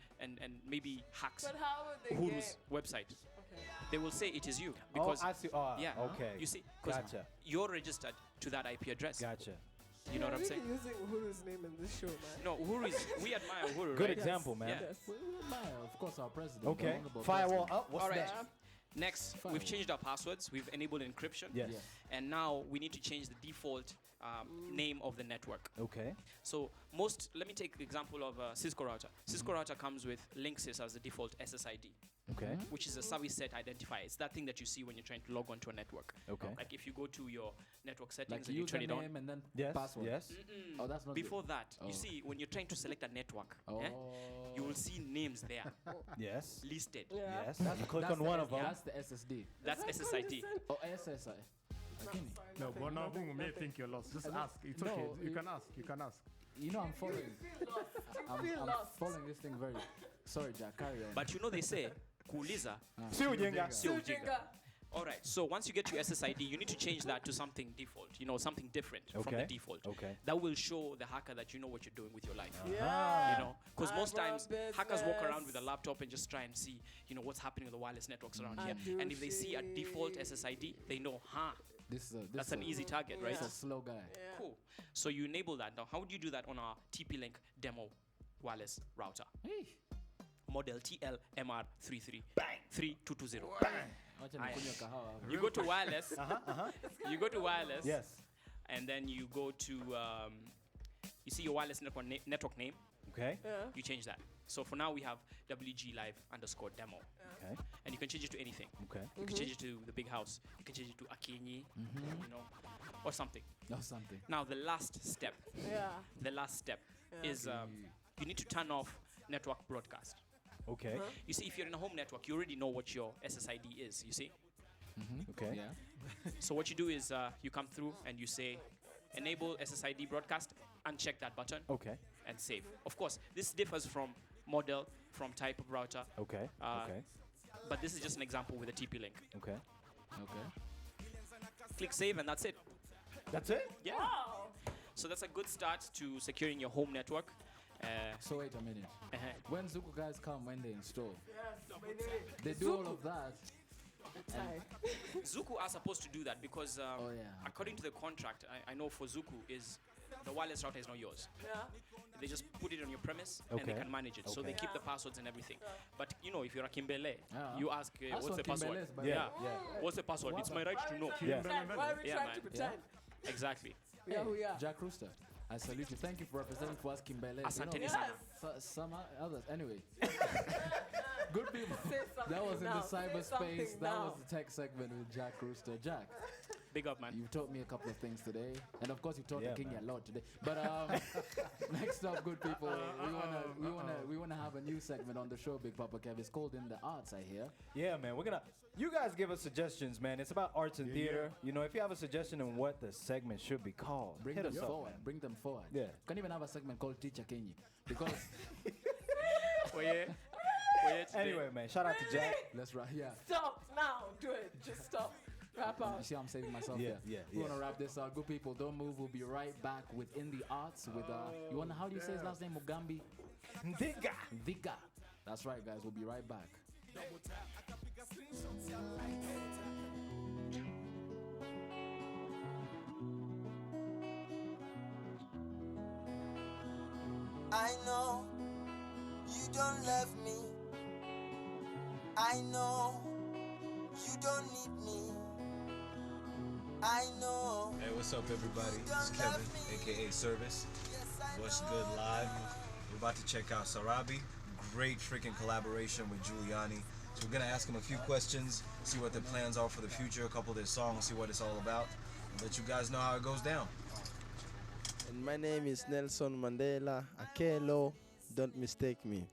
maybe hacks But how would they Huru's get... website, Okay. they will say it is you because I see. Oh, yeah, Okay. you see, because Gotcha. you're registered to that IP address. Gotcha. You know what I'm really saying? using Uhuru's name in this show, man. No, Uhuru is, we admire Uhuru, Good right? example, man. Yeah. Yes. Of course, our president. Okay. Honorable Firewall president. up. What's All right. next? Next, Fine. we've changed our passwords. We've enabled encryption. Yes. Yeah. And now we need to change the default name of the network. Okay. So let me take the example of Cisco router. Cisco router comes with Linksys as the default SSID, Okay. which is a service set identifier. It's that thing that you see when you're trying to log onto a network. Okay. Like if you go to your network settings Like and you turn it on. username and then Yes. password. Yes. Oh, that's not Before good. that, Oh. you see when you're trying to select a network, Oh. you will see names there Yes. listed. Yeah. Yes. Click That's on the one S- of them. That's the SSD. That's Is that SSID. condescend- Oh, SSI. Okay. No, Nothing, but now nothing, who may nothing. think you're lost. Just I don't- ask. It's no, okay. You it- can ask. You can ask. You know, I'm following. I'm lost. following this thing very. Sorry, Jack. Carry on. But you know they say kuuliza See you, Jenga. sio ujinga. Ujinga. All right. So once you get to SSID, you need to change that to something default. You know, something different from the Okay. default. Okay. That will show the hacker that you know what you're doing with your life. Yeah. You know, because I most run times hackers walk around with a business. laptop and just try and see, you know, what's happening with the wireless networks around I here. do And if they see a default see. SSID, they know, This that's an easy target, right? It's a slow guy. Yeah. Cool. So you enable that. Now, how would you do that on our TP-Link demo wireless router? Hey. Model TLMR33 3220. Wacha Aye. nikunywe kahawa. You go to wireless. You go to wireless. Yes. And then you go to, you see your wireless network name. Okay. Yeah. You change that. So for now we have WG Live _ demo. Okay. And you can change it to anything. Okay. You can change it to the big house. You can change it to Akinyi, you know, or something. Or something. Now the last step Yeah. is you need to turn off network broadcast. Okay. You see, if you're in a home network, you already know what your SSID is, you see? Okay. Yeah. So what you do is you come through and you say, enable SSID broadcast, uncheck that button, Okay. and save. Of course, this differs from model, from type of router, Okay. Okay. but this is just an example with a TP-Link. Okay. Okay. Click save and that's it. That's it? Yeah. So that's a good start to securing your home network. So wait a minute. When Zuku guys come, when they install, Yes. they do all of that. Zuku are supposed to do that because Oh, yeah. according to the contract, I know for Zuku is the wireless router is not yours. Yeah. They just put it on your premise and they Okay. can manage it. So they Okay. keep the passwords and everything. But you know, if you're a Kimbele, Yeah. you ask, That's what's what the password? Kimbele is, by Yeah. Yeah. What's the password? It's my right to know. Yeah. Why are we Yeah, trying man. to pretend? Exactly. Yeah, we are. Jack Rooster, I salute you. Thank you for representing for us, Kimbele. Asanteni Yes. sana. Some others. Anyway. Good people. Say something That was in now. the Say cyberspace. something That now. was the tech segment with Jack Rooster. Jack, Big up, man. you've taught me a couple of things today, and of course you taught Yeah, the king man. a lot today. But next up, good people, we wanna have a new segment on the show, Big Papa Kev. It's called In the Arts, I hear. Yeah, man. You guys give us suggestions, man. It's about arts and theater. You know, if you have a suggestion on what the segment should be called, Bring hit them us up, forward. man. Bring them forward. Yeah. Can even have a segment called Teacher Kenyi because Oye. Oye, today. Anyway, man. Shout out to Jack. let's wrap. Yeah. Stop now. Do it. Just stop. Wrap You up. see, I'm saving myself Yeah, here. yeah, We yeah. wanna wrap this up. Good people, don't move. We'll be right back with In the Arts with you wanna how do you say his last name? Mugambi Ndiga. Vika. That's right, guys. We'll be right back. I know you don't love me. I know you don't need me. I know. Hey, what's up, everybody? It's Kevin, aka Service. What's good live? We're about to check out Sarabi. Great freaking collaboration with Giuliani. So we're gonna ask him a few questions, see what their plans are for the future, a couple of their songs, see what it's all about, and let you guys know how it goes down. And my name is Nelson Mandela Akelo. Don't mistake me.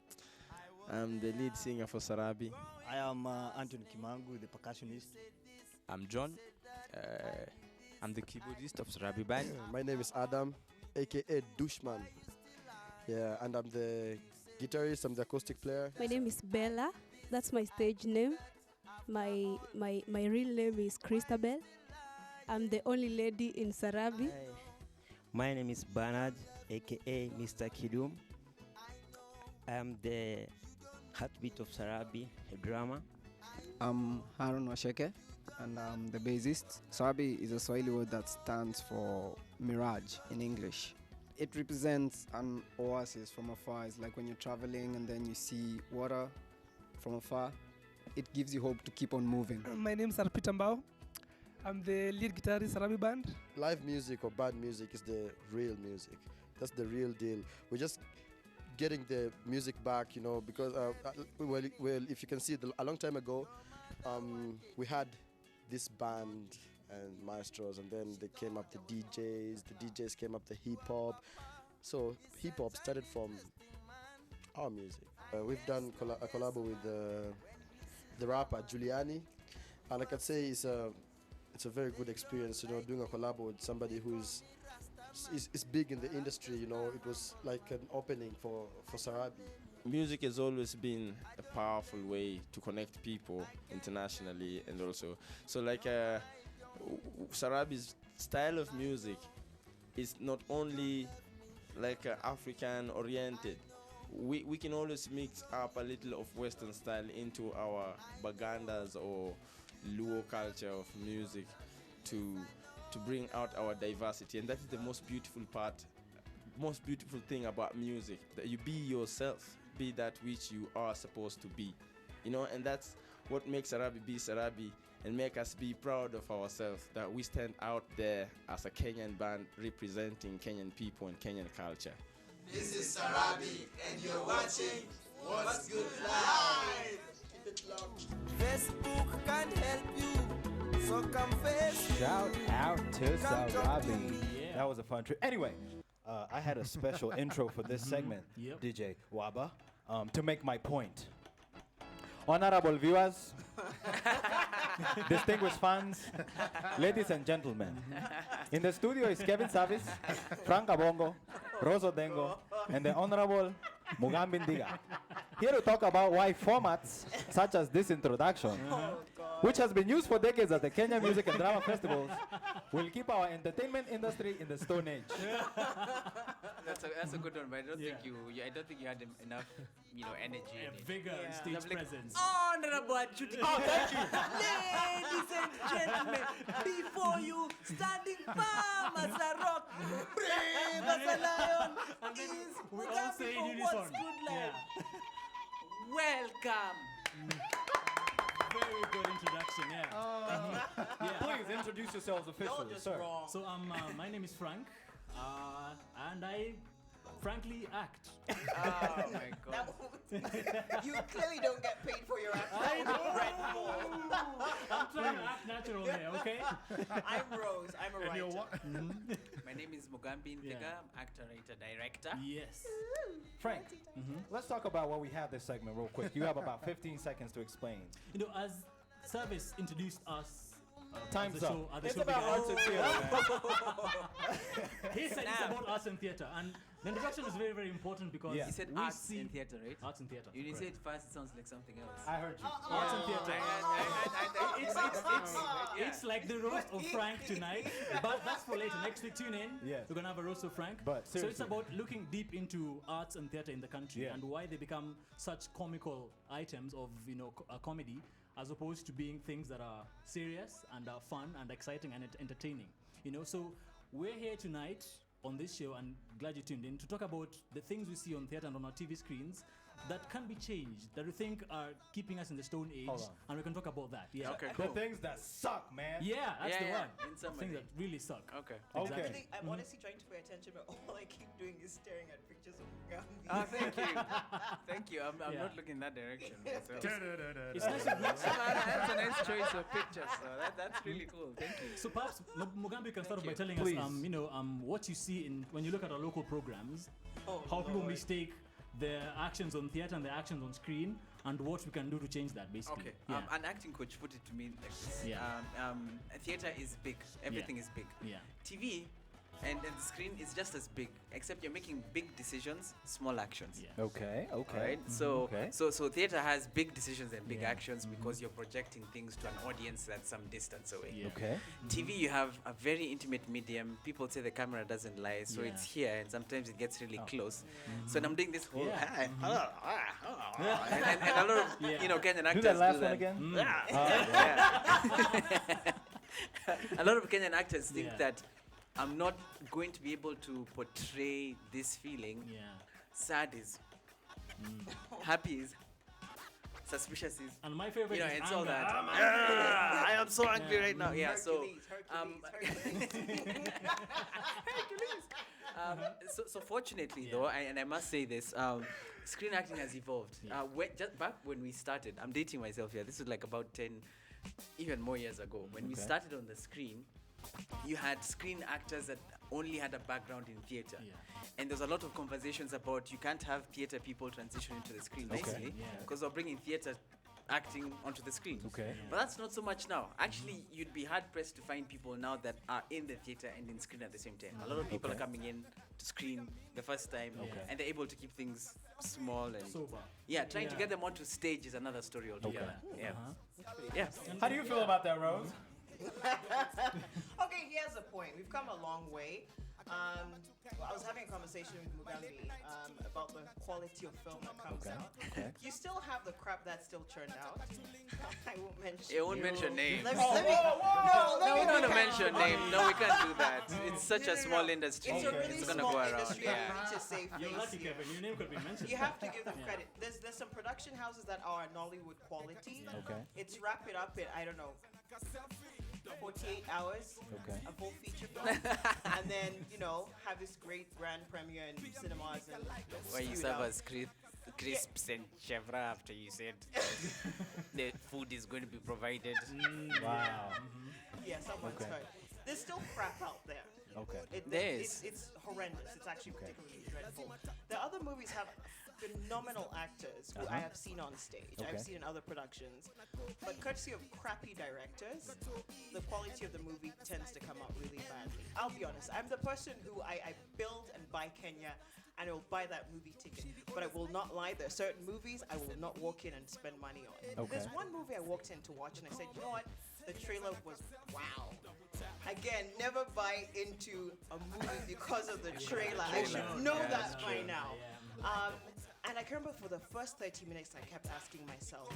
I'm the lead singer for Sarabi. I am Anthony Kimangu, the percussionist. I'm John. I'm the keyboardist of Sarabi Band. My name is Adam, aka Dushman. Yeah, and I'm the guitarist, I'm the acoustic player. My name is Bella. That's my stage name. My real name is Christabel. I'm the only lady in Sarabi. My name is Bernard, aka Mr. Kidum. I am the heartbeat of Sarabi, a drama. I'm Harun Washeke. and I'm the bassist. Sarabi is a Swahili word that stands for mirage in English. It represents an oasis from afar. It's like when you're traveling and then you see water from afar. It gives you hope to keep on moving. My name is Arpita Mbao. I'm the lead guitarist Sarabi Band. Live music or band music is the real music. That's the real deal. We're just getting the music back, you know, because well, if you can see, a long time ago, we had this band and maestros, and then they came up the DJs. The DJs came up the hip hop. So hip hop started from our music. We've done a collab with the rapper Giuliani, and I can say it's a very good experience, you know, doing a collab with somebody who is big in the industry. You know, it was like an opening for Sarabi. Music has always been a powerful way to connect people internationally, and also so like Sarabi's style of music is not only like African oriented. We can always mix up a little of Western style into our bagandas or Luo culture of music to bring out our diversity, and that is the most beautiful thing about music, that you be yourself, be that which you are supposed to be, you know, and that's what makes Sarabi be Sarabi and make us be proud of ourselves, that we stand out there as a Kenyan band representing Kenyan people and Kenyan culture. This is Sarabi, and you're watching What's Good Live. Keep it locked. Facebook can't help you, so come face. Shout out to Sarabi. Yeah. That was a fun trip. Anyway, I had a special intro for this segment, DJ Waba, to make my point. Honorable viewers, distinguished fans, ladies and gentlemen, in the studio is Kevin Savis, Frank Abongo, Roso Dengo, and the Honorable Mugambi Ndiga, here to talk about why formats such as this introduction, which has been used for decades at the Kenya Music and Drama Festivals, will keep our entertainment industry in the Stone Age. That's a good one, but I don't think you had enough, energy. Vigor and stage presence. Honorable Chuti. Oh, thank you. Ladies and gentlemen, before you, standing firm as a rock, brave as a lion, is we all say in unison. What's Good Life. Welcome. Very good introduction, Please introduce yourselves officially, sir. So my name is Frank, and I frankly act. Oh my God. You clearly don't get paid for your act. I know. I'm trying to act natural here, okay? I'm Rose. I'm a And you're writer. what? My name is Mugambi Ndiga. I'm actor, writer, director. Yes. Frank, let's talk about what we have this segment real quick. You have about 15 seconds to explain. As Service introduced us. Time's at up. the It's show about began. arts and theater, He said it's about arts and theater, and the introduction is very, very important because You said we arts see and theater, right? Arts and theater. You didn't say correct. it fast, it sounds like something else. I heard you. Arts and theater. Yeah. It's like the roast of Frank tonight, but that's for later. Next week, tune in. Yes. We're gonna have a roast of Frank. But so it's seriously. about looking deep into arts and theater in the country and why they become such comical items of a comedy, as opposed to being things that are serious and are fun and exciting and entertaining. So we're here tonight on this show, and glad you tuned in, to talk about the things we see on theater and on our TV screens that can be changed, that we think are keeping us in the Stone Age, Hold on. and we can talk about that. Yeah. Okay, The things that suck, man. Yeah, that's the one. In some Things way. that really suck. Okay. Exactly. Okay. I think I'm honestly trying to pay attention, but all I keep doing is staring at pictures of Mugambi. Oh, thank you. Thank you. I'm Yeah. not looking in that direction. myself. It's nice to meet That's a nice choice of pictures. So that's really cool. Thank you. So perhaps Mugambi can start off by telling Please. us, what you see when you look at our local programs, how people mistake their actions on theater and their actions on screen, and what we can do to change that, basically. Okay. Yeah. An acting coach put it to me like this. Yeah. Theater is big. Everything is big. Yeah. TV, and the screen is just as big, except you're making big decisions, small actions. Okay. Right? So theater has big decisions and big actions because you're projecting things to an audience that's some distance away. Okay. TV, you have a very intimate medium. People say the camera doesn't lie, so it's here, and sometimes it gets really close. So when I'm doing this whole and a lot of Kenyan actors do that last do one that. again. A lot of Kenyan actors think that I'm not going to be able to portray this feeling. Sad is, happy is, suspicious is, and my favorite is it's all anger. that. I am so angry right now. Yeah, so fortunately though, and I must say this, screen acting has evolved. Just back when we started, I'm dating myself here. This was like about 10, even more years ago. When we started on the screen, you had screen actors that only had a background in theater. And there's a lot of conversations about you can't have theater people transition into the screen nicely because we're bringing theater acting onto the screen. But that's not so much now. Actually, you'd be hard pressed to find people now that are in the theater and in screen at the same time. A lot of people are coming in to screen the first time and they're able to keep things small and trying to get them onto stage is another story altogether. How do you feel about that, Rose? Okay, here's the point. We've come a long way. I was having a conversation with Mugambi about the quality of film that comes out. You still have the crap that's still churned out. I won't mention. It won't mention names. Let me we don't want to mention names. No, we can't do that. It's such a small industry. It's a really gonna small go around. industry. I need to save You're face lucky, here. Kevin. Your name could be mentioned. You have to give them credit. There's some production houses that are Nollywood quality. It's wrap it up in, I don't know, 48 hours, a full feature film, and then have this great grand premiere in cinemas and where you spew it serve out. us crisps and chevra after you said the food is going to be provided. Wow. Yeah, someone's heard. There's still crap out there. It's horrendous. It's actually particularly dreadful. The other movies have phenomenal actors who I have seen on stage. I've seen in other productions. But courtesy of crappy directors, the quality of the movie tends to come out really badly. I'll be honest. I'm the person who I build and buy Kenya and I will buy that movie ticket. But I will not lie. There are certain movies I will not walk in and spend money on. There's one movie I walked in to watch and I said, you know what? The trailer was wow. Again, never buy into a movie because of the trailer. I should know that by now. And I can remember for the first 30 minutes, I kept asking myself,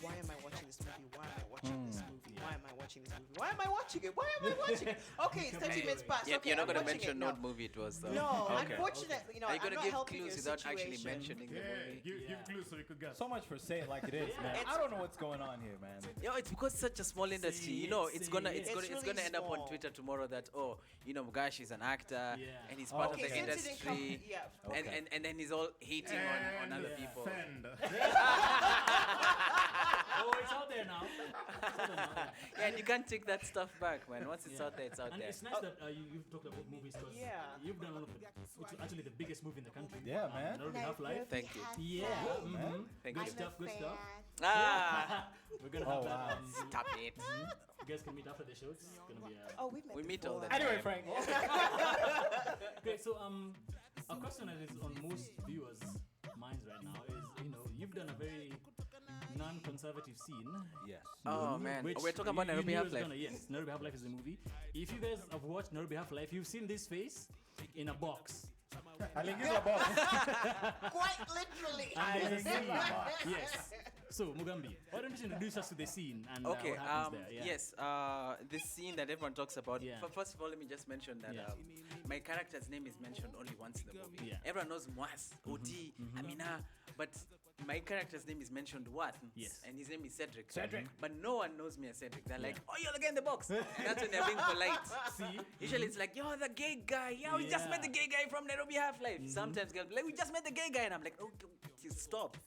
why am I watching this movie? Why am I watching this movie? Why am I watching this movie? Why am I watching it? Why am I watching it? Okay, it's 30 minutes past. Okay, You're not going to watching mention it now. what movie it was, though. No, unfortunately, Are you I'm going to not give helping clues your without actually situation. mentioning the movie? Give clues so we could guess. So much for saying it like it is, man. I don't know what's going on here, man. It's because it's such a small industry. It's gonna end up on Twitter tomorrow that Mugashi is an actor and he's part of the industry, and then he's all hating on other people. It's out there now. And you can't take that stuff back, man. Once it's out there, it's out and there. it's nice that you've talked about movies because you've done one of actually the biggest movie in the country. Yeah, man. Nairobi Half-Life. Thank you. Yeah. Thank good you. stuff. Good stuff. We're gonna have that. Stop it. You guys can meet after the show. It's gonna be. We meet all the Anyway, time. Frank. Okay, so a question that is on most viewers' minds right now is you've done a very non-conservative scene. Yes. Oh man, which we're talking about Nairobi Half-Life. Yes, Nairobi Half-Life is a movie. If you guys have watched Nairobi Half-Life, you've seen this face in a box. Quite literally. And there's a scene. Yes. So Mugambi, why don't you introduce us to the scene and what happens there? Yeah. Yes, this scene that everyone talks about. First of all, let me just mention that my character's name is mentioned only once in the movie. Everyone knows Mwas, Oti, Amina, but my character's name is mentioned and his name is Cedric. But no one knows me as Cedric. They're like, oh, you're the guy in the box. And that's when they're being polite. See? Usually it's like, you're the gay guy. Yeah, we just met the gay guy from Nairobi Half-Life. Sometimes girls be like, we just met the gay guy. And I'm like, oh, stop.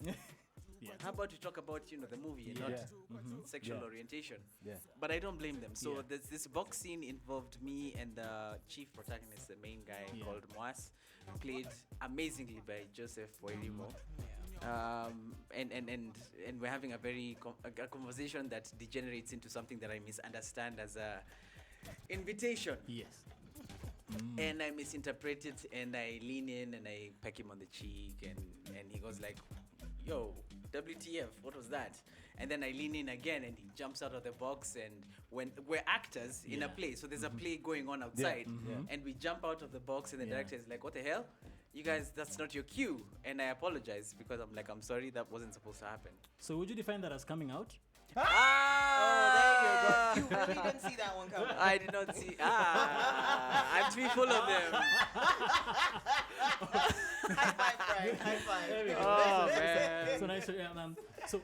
How about you talk about the movie and not sexual orientation? But I don't blame them. So this box scene involved me and the chief protagonist, the main guy called Mwas, played amazingly by Joseph Wairimo. And we're having a very a conversation that degenerates into something that I misunderstand as a invitation. Yes. and I misinterpret it, and I lean in and I peck him on the cheek, and he goes like, "Yo, WTF? What was that?" And then I lean in again, and he jumps out of the box. And when we're actors in a play, so there's a play going on outside, and we jump out of the box, and the director is like, "What the hell? You guys, that's not your cue." And I apologize because I'm like, "I'm sorry, that wasn't supposed to happen." So would you define that as coming out? Oh, there you go. You really didn't see that one coming. I did not see. I'm too full of them. High five, Frank. High five. There we go. Oh, man. So nice. So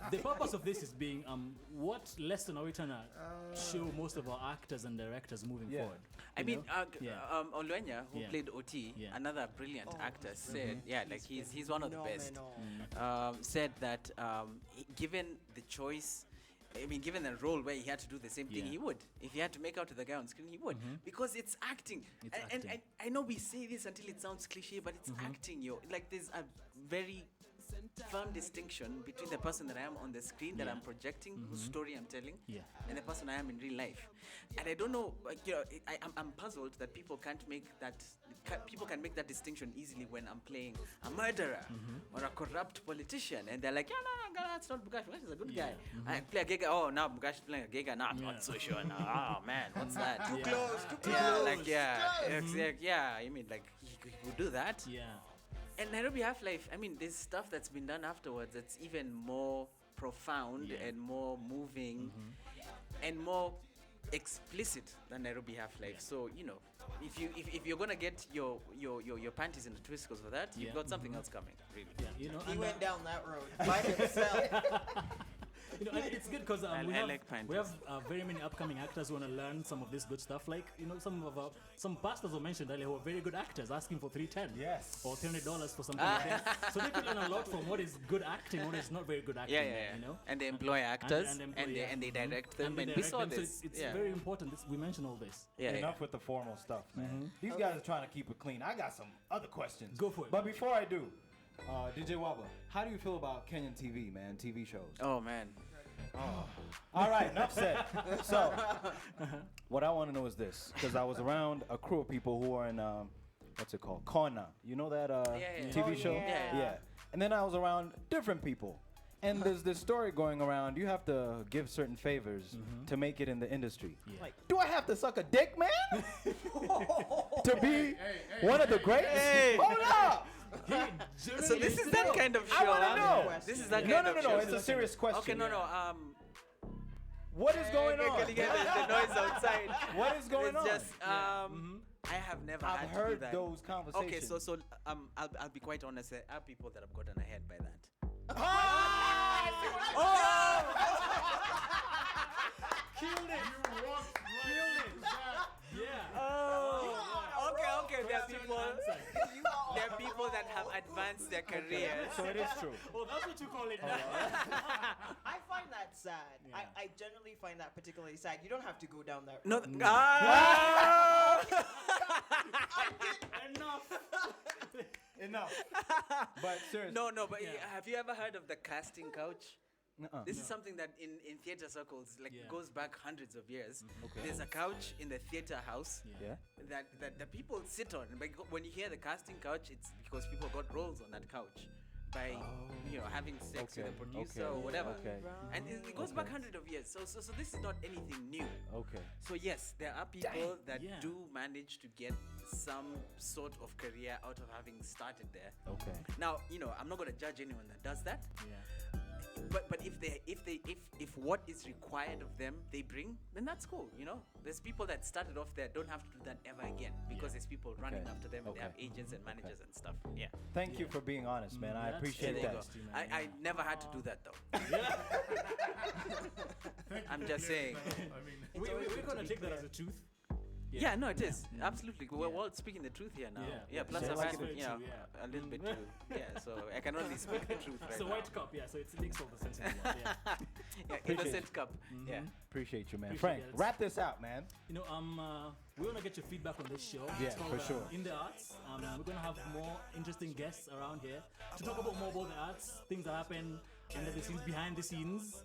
the purpose of this is being what lesson are we trying to show most of our actors and directors moving forward? I mean, Olwenya, who played OT, another brilliant actor, said, like he's one of the best. Said that given the choice, I mean, given a role where he had to do the same thing, he would. If he had to make out to the guy on screen, he would, because it's acting. And I know we say this until it sounds cliche, but it's acting, yo. Like there's a very firm distinction between the person that I am on the screen that I'm projecting, whose story I'm telling, and the person I am in real life. And I don't know, I'm puzzled that people can't make that. People can make that distinction easily when I'm playing a murderer or a corrupt politician, and they're like, no, that's not Bugash. Bugash is a good guy. I play a Giga. Oh, now Bugash is playing a Giga. No, I'm not so sure now. Oh man, what's that? Too close. Like I mean, like he would do that. Yeah. And Nairobi Half-Life, I mean, there's stuff that's been done afterwards that's even more profound and more moving and more explicit than Nairobi Half-Life. So, if you're gonna get your panties in a twist because of that, you've got something else coming, really. He went down that road by himself. And it's good because we have very many upcoming actors who want to learn some of this good stuff. Like, some pastors were mentioned earlier who are very good actors asking for $310 or $300 for something like that. So they could learn a lot from what is good acting, what is not very good acting. And they employ actors and they direct them. And we saw this. So it's very important. We mention all this. Enough with the formal stuff, man. These guys are trying to keep it clean. I got some other questions. Go for it. But before I do, DJ Waba, how do you feel about Kenyan TV, man? TV shows. Oh man. Oh. All right, enough said. So, what I want to know is this, because I was around a crew of people who are in, what's it called? Kona. You know that TV show? Yeah. And then I was around different people. And there's this story going around, you have to give certain favors to make it in the industry. Like, do I have to suck a dick, man? To be one of the greatest? Hold up! So this is that kind of show. I want to know. This is that kind of show. No. It's a serious question. Okay, no. What is going on? Can you get the noise outside? What is going on? Just I have never I've had to heard do that. those conversations. Okay, so I'll be quite honest. There are people that have gotten ahead by that. Killed it. You walked Killed it. Yeah. Okay. There are people that have advanced their careers. So it is true. Oh, that's what you call it now. I find that sad. I generally find that particularly sad. You don't have to go down that No. road. Enough. But seriously. No. But have you ever heard of the casting couch? This is something that in theater circles goes back hundreds of years. There's a couch in the theater house that the people sit on. But when you hear the casting couch, it's because people got roles on that couch by having sex with a producer or whatever. And it goes back hundreds of years. So this is not anything new. So yes, there are people that do manage to get some sort of career out of having started there. Now, I'm not going to judge anyone that does that. But if what is required of them they bring, then that's cool. There's people that started off there don't have to do that ever again because there's people running after them and they have agents and managers and stuff. Thank you for being honest, man. I appreciate that. I never had to do that though. I'm just saying. We're gonna take that as a truth. Yeah, no, it is. Absolutely. We're all speaking the truth here now. Plus I've had, a little bit too. So I can only speak the truth right It's a now. white cup, so it makes all the sense in the world. Innocent cup. Appreciate you, man. Appreciate Frank, it. wrap this out, man. We want to get your feedback on this show. Yeah, It's called, for sure. In the Arts. We're going to have more interesting guests around here to talk about more about the arts, things that happen under the scenes, behind the scenes,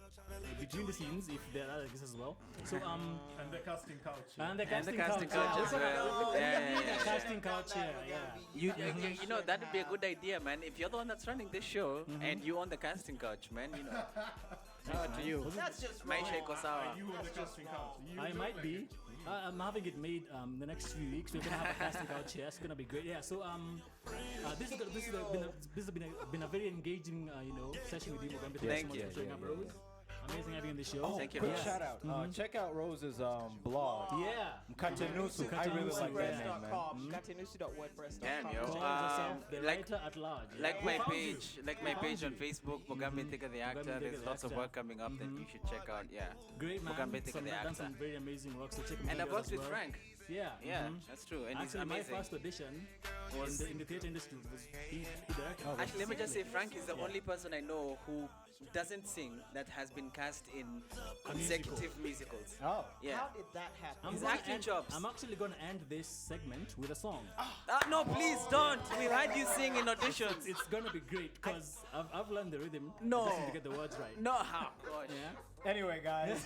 between the scenes, if there are this as well. So And the casting couch. and the casting casting couch, couch as well. yeah. Yeah, yeah, The yeah. casting couch here, yeah. You know, that'd be a good idea, man. If you're the one that's running this show and you own the casting couch, man, you know. Shout out to you. That's just Maisha wrong. iko sawa. You on the casting couch. You I look might like be. it. I'm having it made the next few weeks. We're gonna have a casting couch here. It's gonna be great. Yeah. So this has been a very engaging session with you, Mugambe. Thank so you. much for showing up, Rose. Amazing having you on the show. Thank you. Quick Yes. shout out. Check out Rose's blog. Yeah. Mkatenusu. I really like that name, man. Mkatenusu.wordpress.com. Damn, yo. Calls herself the Like, writer at large. like my Found page, you. like my Found page on you. Facebook, Mugambe Thika the actor. Mugambe There's Thika the lots of actor. work coming up that you should check out. Yeah. Great man. Mugambe Thika Some, the done actor. some very amazing work. So check him And I've out worked as with well. Frank. Yeah. Yeah, that's true. And he's Actually, my amazing. first audition Was- in the theater industry was he directed. Actually, let me just say, Frank is the only person I know who doesn't sing that has been cast in consecutive musicals. Oh. Yeah. How did that happen? His gonna acting end- chops. I'm actually going to end this segment with a song. No, please don't. We've had you sing in auditions. It's going to be great because I've learned the rhythm. No. I just need to get the words right. No, how? Gosh. Yeah. Anyway, guys.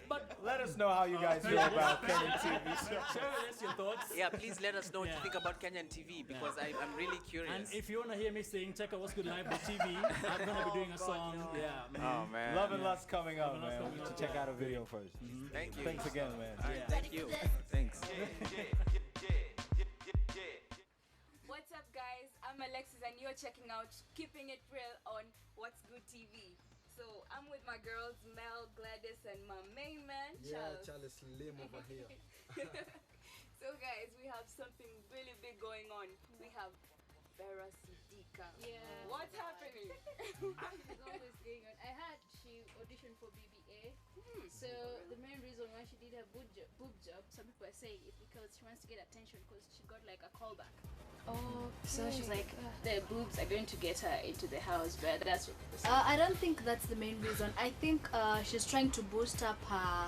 But let us know how you guys feel about Kenyan TV. Share with us your thoughts. Yeah, please let us know what you think about Kenyan TV because I'm really curious. And if you want to hear me saying check out What's Good Live on TV, I'm going to be doing a song. Yeah. Oh, man. Love and Lust coming up, Love and Lust man. coming We up, should check yeah. out a video first. Thank you. Thanks again, man. Thank you. Thanks. What's up, guys? I'm Alexis, and you're checking out Keeping It Real on What's Good TV. So I'm with my girls, Mel, Gladys, and my main man, Charles. Charles Lim over here. So, guys, we have something really big going on. We have Vera Sidika. Yeah. What's happening? It's always going on. I heard she auditioned for BBA. So the main reason why she did her boob job, some people are saying, is because she wants to get attention because she got like a callback. Oh, So she's like, the boobs are going to get her into the house, but that's what people say. I don't think that's the main reason. I think she's trying to boost up her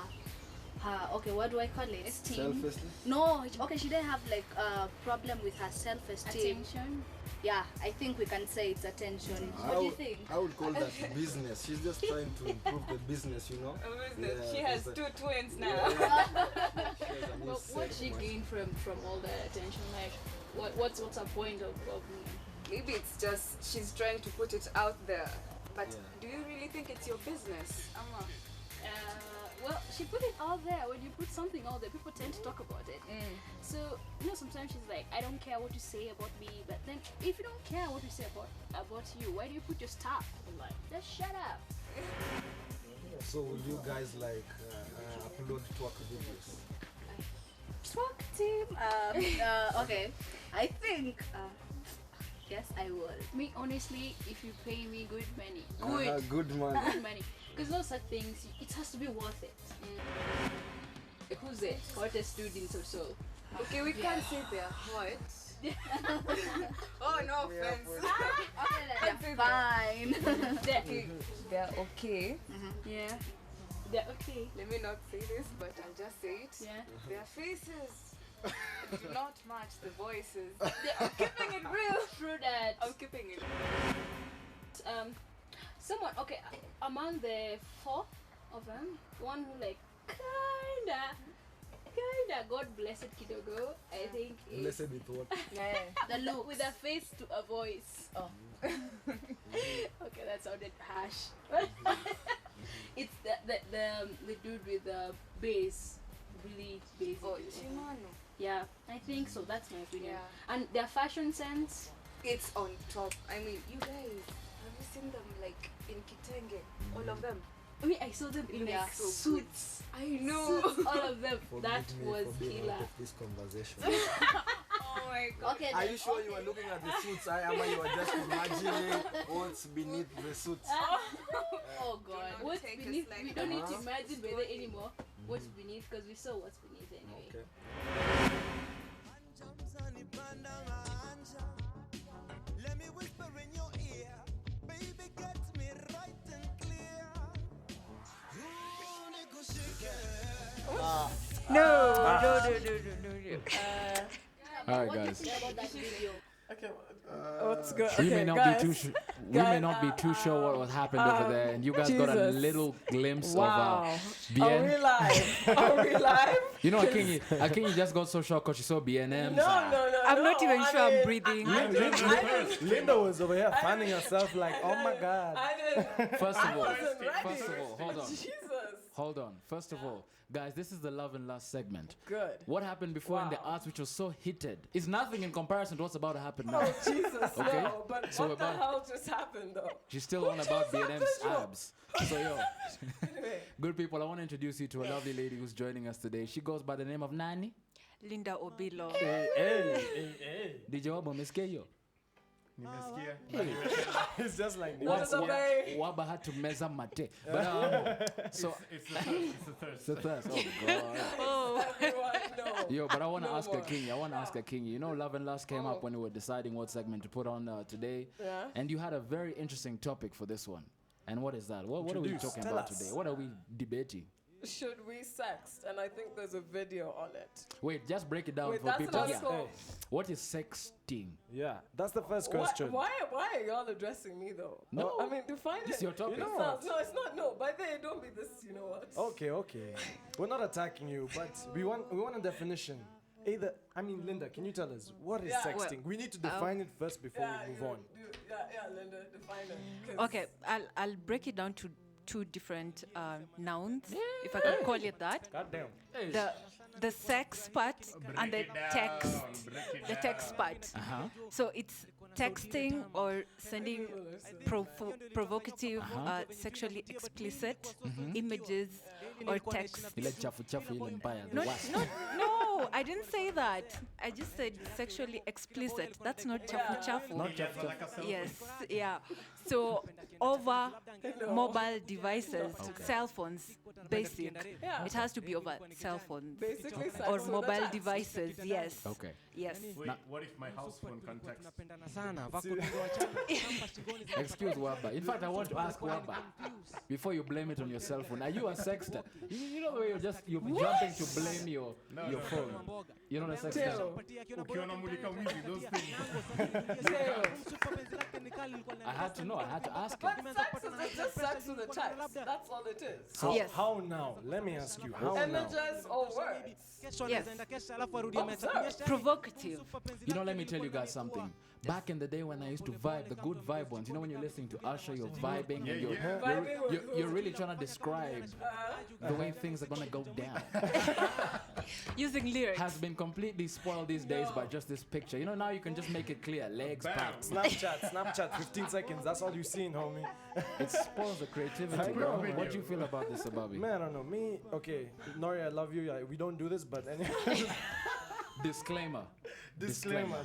okay, what do I call it? Esteem. Self-esteem? No, okay, she didn't have like a problem with her self-esteem. Attention? Yeah, I think we can say it's attention. What do you think? I would call that business. She's just trying to improve the business, you know? Business. She has two twins now. Well, what she gained from all the attention? Like, what's her point of Maybe it's just she's trying to put it out there. But do you really think it's your business? well, she put it all there. When you put something out there, people tend to talk about it. So, sometimes she's like, I don't care what you say about me. But then, if you don't care what you say about you, why do you put your stuff? Like, just shut up. So will you guys like upload twerk videos? Twerk team. Okay. I think. Yes, I will. Me, honestly, if you pay me good money. Good money. Good money. Because those are things, it has to be worth it. Who's it? Hottest students or so. Okay, we can't say they're hot. Oh, no offense. They're fine. They're okay. Yeah. They're okay. Let me not say this, but I'll just say it. Yeah. Their faces do not match the voices. I'm keeping it real. True that. I'm keeping it. Someone, okay, among the four of them, one who like kinda, God blessed Kidogo, I think is Blessed with what? the look with a face to a voice. Oh. Okay, that sounded harsh. It's the dude with the bass, really bassy. Oh, Chimano. Yeah, I think so. That's my opinion. Yeah. And their fashion sense, It's on top. I mean, you guys, have you seen them like in Kitenge? All of them. I mean, I saw them in Look their so suits. I know. Suits, all of them. That Forgive me was for being killer. out of this conversation. Oh my god. Okay, Are then, you sure you okay. were looking at the suits? Or you were just imagining what's beneath the suits? Oh god. not What's take us beneath? like We don't need to that. imagine whether anymore. What's beneath? Because we saw what's beneath anyway. Okay. Let me whisper in your ear, baby, get me right and clear. No. All right, What do you guys. think about that video? Okay. What's good? We Okay, may not guys. be too sure. We may not be too sure what happened over there, and you guys got a Jesus. little glimpse Wow. of BN. Are we live? Are we live? You know, Akinyi just got so shocked because she saw BNM. No. I'm not even sure I'm mean, breathing. Linda was over here fanning herself like, oh my God. First of all, wasn't ready. hold on. Jesus. Hold on. First of all, guys, this is the Love and Lust segment. Good. What happened before in the arts, which was so heated, is nothing in comparison to what's about to happen now. Oh, Jesus. Okay? No, but So what the hell just happened, though? She's still on about BNM's abs. So, yo, Anyway. good people, I want to introduce you to a lovely lady who's joining us today. She goes by the name of Nani. Linda Obilo. Hey. DJ Wabo, Meskeyo. It's just like Waba had to measure mate. But so it's the thirst. Oh God. Oh. Yo, but I want to ask a king. You know, Love and Lust came up when we were deciding what segment to put on today. Yeah. And you had a very interesting topic for this one. And what is that? What are we talking about today? What are we debating? Should we sext? And I think there's a video on it. Wait, just break it down Wait, for that's people. an article. What is sexting? Yeah, that's the first question. Why are y'all addressing me though? No. I mean, define This it. is your topic. You know what? No, it's not. No, by the way, don't be this. You know what? Okay. We're not attacking you, but we want a definition. Linda, can you tell us what is sexting? We need to define it first before we move on. Linda, define it. 'Cause Okay, I'll break it down to two different nouns, if I can call it that. Goddamn. The sex part and the text part. So it's texting or sending provocative, sexually explicit images or text. No, I didn't say that. I just said sexually explicit. That's not chafu chafu. Not chafu chafu. Yes, yeah. So over mobile devices, cell phones, basic. Yeah. It has to be over cell phones Basically, sex or with a mobile text. devices. Yes. Okay. Yes. Wait, what if my house phone contacts? Excuse Waba. In fact, I want to ask Waba, before you blame it on your cell phone, are you a sexter? You know the way you're jumping to blame your phone. You're not a sexter. Those things. I had to know. I had to ask But him. sex is just sex with a text. That's all it is. So Yes. how now? Let me ask you, how now? Images or words. Yes. Provocative. You know, let me tell you guys something. Back in the day when I used to vibe, the good vibe ones, you know, when you're listening to Usher, you're vibing and you're really trying to describe the way things are going to go down. Using lyrics. Has been completely spoiled these days by just this picture. You know, now you can just make it clear. Legs packed. Snapchat, 15 seconds. That's all you've seen, homie. It spoils the creativity, bro. What do you feel about this, Ababi? Man, I don't know. Me, okay. Nori, I love you. We don't do this, but anyway. Disclaimer. Disclaimer.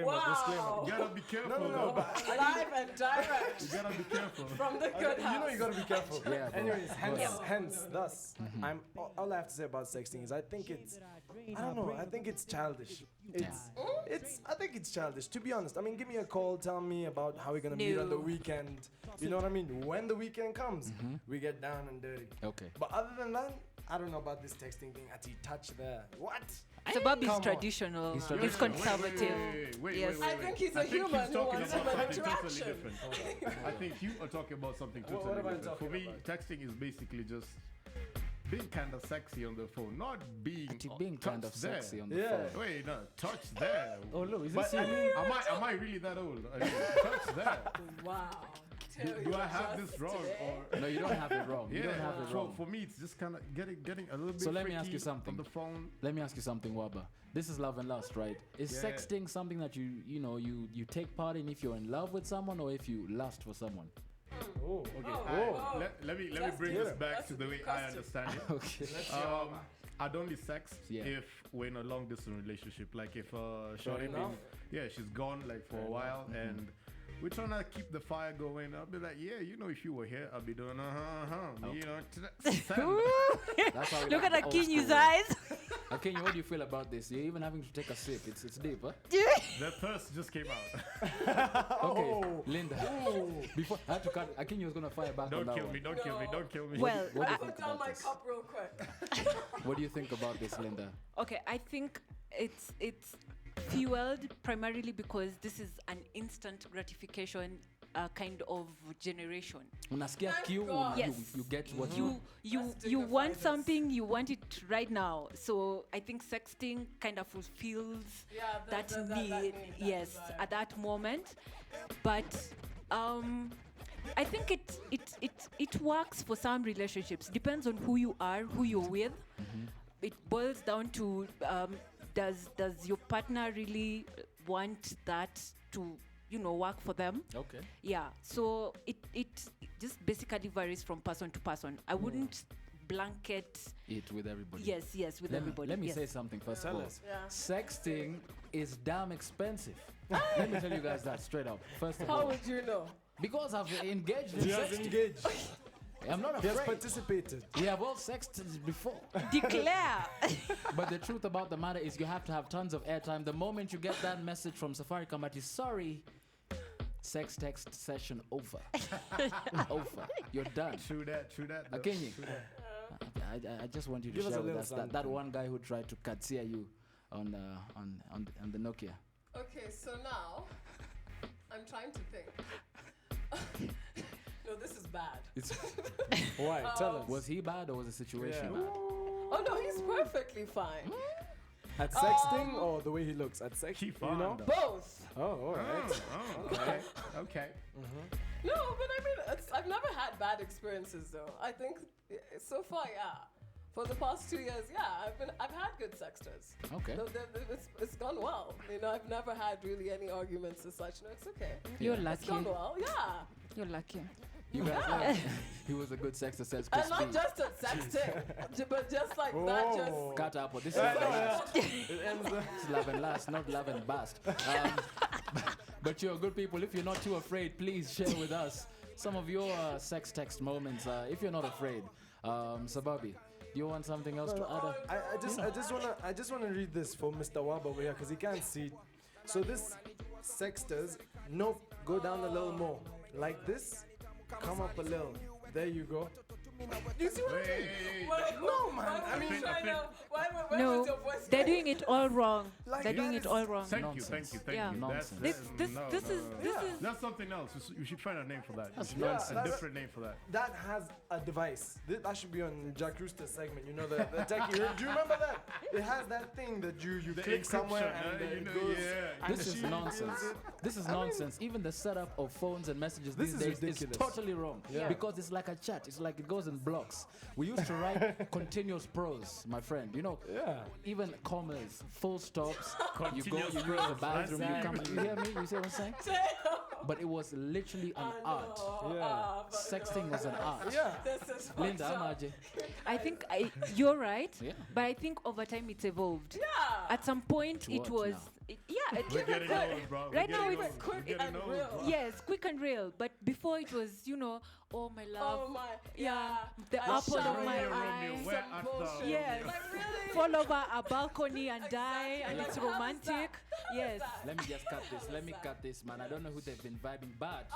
Wow. You gotta be careful. No, but Live and direct. You gotta be careful. From the good house. you know you gotta be careful. Yeah, bro. Anyways, hence, thus, all I have to say about sexting is I think it's childish. I think it's childish, to be honest. I mean, give me a call, tell me about how we're gonna meet on the weekend. You know what I mean? When the weekend comes, we get down and dirty. Okay. But other than that, I don't know about this texting thing. At touch there. What? So Bobby's Come on. traditional. He's He's conservative. Wait. Yes. I think he's a human who wants human interaction. I think you are talking about something totally What am I different. For talking me, about? texting is basically just being kind of sexy on the phone, not being Being kind of touch there. sexy on the Yeah. phone. Wait, no, touch there. Oh, look, is But this I you? mean, am I really that old? I mean, touch there. Wow. Do I have this wrong or? No, you don't have it wrong. You don't have it wrong. For me, it's just kind of getting a little bit. So let me ask freaky you something. on the phone. Let me ask you something, Waba. This is Love and Lust, right? Is Yeah. sexting something that you take part in if you're in love with someone or if you lust for someone? Okay. Let me bring this back to the way I understand it. Okay. I'd only sex Yeah. if we're in a long distance relationship. Like if shorty enough? she's gone like for a while and we're trying to keep the fire going. I'll be like, yeah, you know, if you were here, I'll be doing you know, send. That's how we Look like at the old Akinyi's school. eyes. Akinyi, what do you feel about this? You're even having to take a sip. It's deep, huh? The thirst just came out. Okay, Linda. Before I had to cut, Akinyi was gonna fire back on Don't that kill one. me, don't kill me, don't kill me. Well, What do you Put think down about my this? cup real quick. What do you think about this, Linda? Okay, I think it's fueled primarily because this is an instant gratification kind of generation. Unasikia kiu, Yes. you get what You want something, you want it right now. So I think sexting kind of fulfills that need, yes, at that moment. But I think it works for some relationships. Depends on who you are, who you're with. It boils down to does your partner really want that to work for them? Okay. Yeah. So it just basically varies from person to person. I wouldn't blanket it with everybody. Yes, with everybody. Let me yes. say something first Tell of all. us. Yeah. Sexting is damn expensive. Let me tell you guys that straight up. First of all. How would you know? Because I've engaged in He has sexting. engaged. I'm not He afraid. has participated. We have all sexted before. Declare. But the truth about the matter is you have to have tons of airtime. The moment you get that message from Safaricom that is sorry, sex text session over. Over. You're done. True that. Akenyi, I just want you to Give us share a with little us that something. one guy who tried to katsia you on the Nokia. Okay, so now I'm trying to think. No, this is bad. Why? Tell us. Was he bad or was the situation bad? Oh no, he's perfectly fine. At sexting or the way he looks? At sex, you know? Both. Oh, all right. Okay. No, but I mean, I've never had bad experiences though. I think so far, yeah. For the past 2 years, yeah, I've had good sexters. Okay. It's gone well. I've never had really any arguments as such. No, it's okay. You're It's lucky. gone well, yeah. You're lucky. You guys, he was a good sexter, says Chris And not B. just at sexting, but just like not just. Cut up. This is love and last. It's love and last, not love and bust. But you're good people. If you're not too afraid, please share with us some of your sex text moments. If you're not afraid, Sababi, do you want something else to add? I just wanna read this for Mr. Wab over here because he can't see. So this sexters, no, go down a little more. Like this, come up a little. There you go. You see what I mean? No, man. I mean, Why No, was your voice they're doing it all wrong. They're doing that it all wrong. Thank you. Yeah. Nonsense. This is That's something else. You should find a name for that. That's A different name for that. That has a device. That should be on Jack Rooster's segment. You know the techie. Do you remember that? It has that thing that you click somewhere and it goes. and This is she nonsense. feels it. This is nonsense. Even the setup of phones and messages This these is days ridiculous. is totally wrong. Yeah. Because it's like a chat. It's like it goes in blocks. We used to write continuous prose, my friend. Even commas, full stops. You go, you use the bathroom, you come. You hear me? You see what I'm saying? But it was literally an art. Sexting was an art. This is Linda, fucked up. Amaje. I think you're right, Yeah. but I think over time it's evolved. Yeah. At some point To it what was now? We're getting old, bro. Right now it's it's quick and real. yes, quick and real. But before it was, oh my love. Oh my. Yeah, the I apple of shower my your eye. Romeo. Where Some art thou, bullshit. Yes. Like really? Fall over a balcony and die, and Like, it's how is romantic. that? Yes. Let me just cut this. Let me cut this, man. I don't know who they've been vibing, but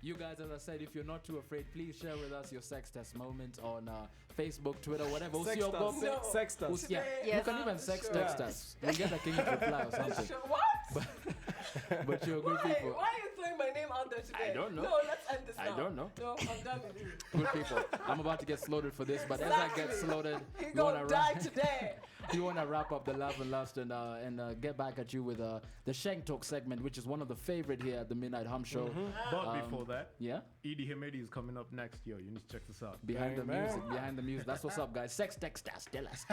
you guys, as I said, if you're not too afraid, please share with us your sex test moment on Facebook, Twitter, whatever. Sexters. Yeah, Yes. you can even sex text us. We'll get a king reply or something. What? But you're good Why? people. Why are you throwing my name out there today? I don't know. No, let's end this I now. don't know. No, I'm done with you. Good people. I'm about to get slaughtered for this, but as I get Exactly. slaughtered, He we wanna gonna die today. we want to wrap up the love and lust and get back at you with the Shank Talk segment, which is one of the favorite here at the Midnight Hump Show. But before that, yeah, Edie Hemedi is coming up next. Yo, you need to check this out. behind the music, behind the music. That's what's up, guys. Sex text us, tell us.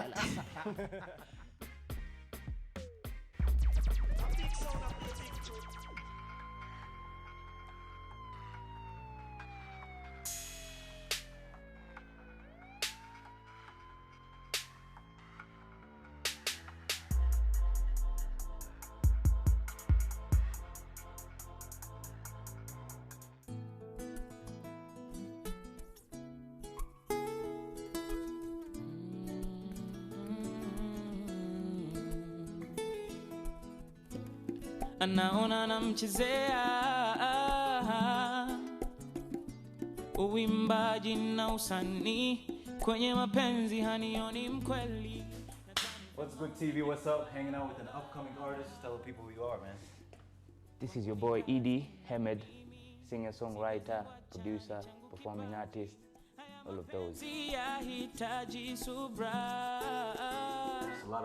anaona namchezea uimbaji na usanii kwenye mapenzi hanioni mkweli. What's good, TV? What's up? Hanging out with an upcoming artist. Tell the people who you are, man. This is your boy Edie Hamed, singer-songwriter, producer, performing artist, all of those.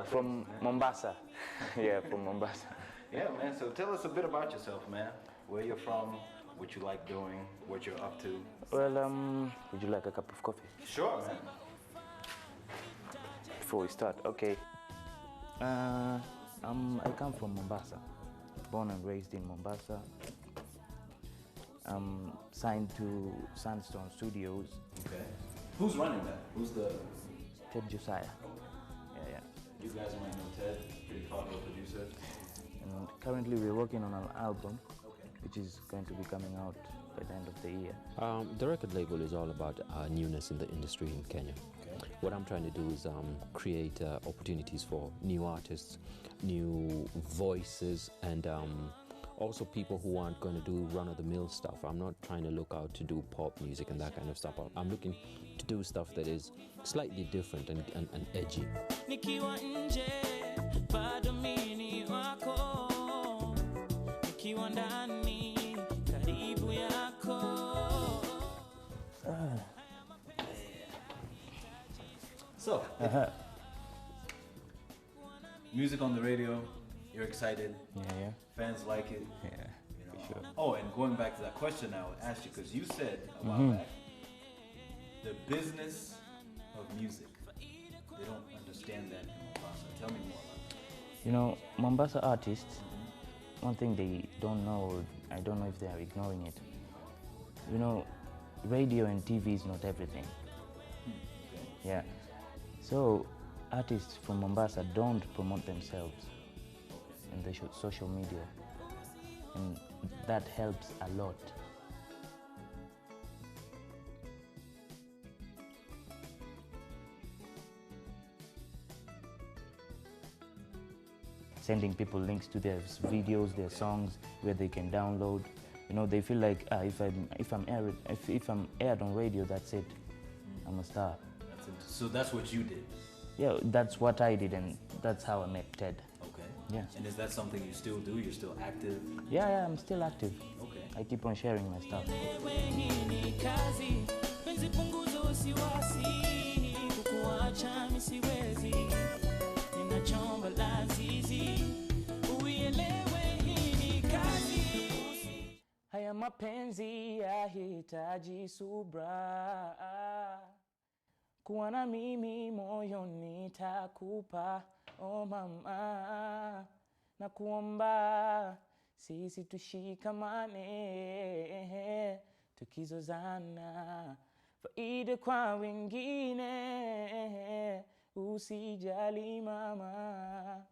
From Mombasa. Yeah, from Mombasa. Yeah, man. So tell us a bit about yourself, man. Where you're from, what you like doing, what you're up to. Well, would you like a cup of coffee? Sure, man. Before we start, okay. I come from Mombasa, born and raised in Mombasa. I'm signed to Sandstone Studios. Okay. Who's running that? Who's the... Ted Josiah. Yeah. You guys might know Ted, pretty popular producer. And currently we're working on an album, which is going to be coming out by the end of the year. The record label is all about newness in the industry in Kenya. Okay. What I'm trying to do is create opportunities for new artists, new voices, and also people who aren't going to do run-of-the-mill stuff. I'm not trying to look out to do pop music and that kind of stuff. I'm looking to do stuff that is slightly different and edgy. So, music on the radio, you're excited. Yeah. Fans like it. Yeah, for sure. Oh, and going back to that question I would ask you, because you said a while back, the business of music, they don't understand that in Mombasa. Tell me more about that. You know, Mombasa artists, one thing they don't know, I don't know if they are ignoring it. You know, radio and TV is not everything. Yeah. So artists from Mombasa don't promote themselves in the social media, and that helps a lot. Sending people links to their videos, their songs, where they can download. You know, they feel like if I'm aired on radio, that's it. I'm a star. So that's what you did? Yeah, that's what I did, and that's how I met Ted. Okay. Yeah. And is that something you still do? You're still active? Yeah, I'm still active. Okay. I keep on sharing my stuff. Haya mapenzi yahitaji subra, kuwa na mimi moyo nitakupa, oh mama, na kuomba sisi tushikamane, tukizozana faida kwa wengine, usijali mama.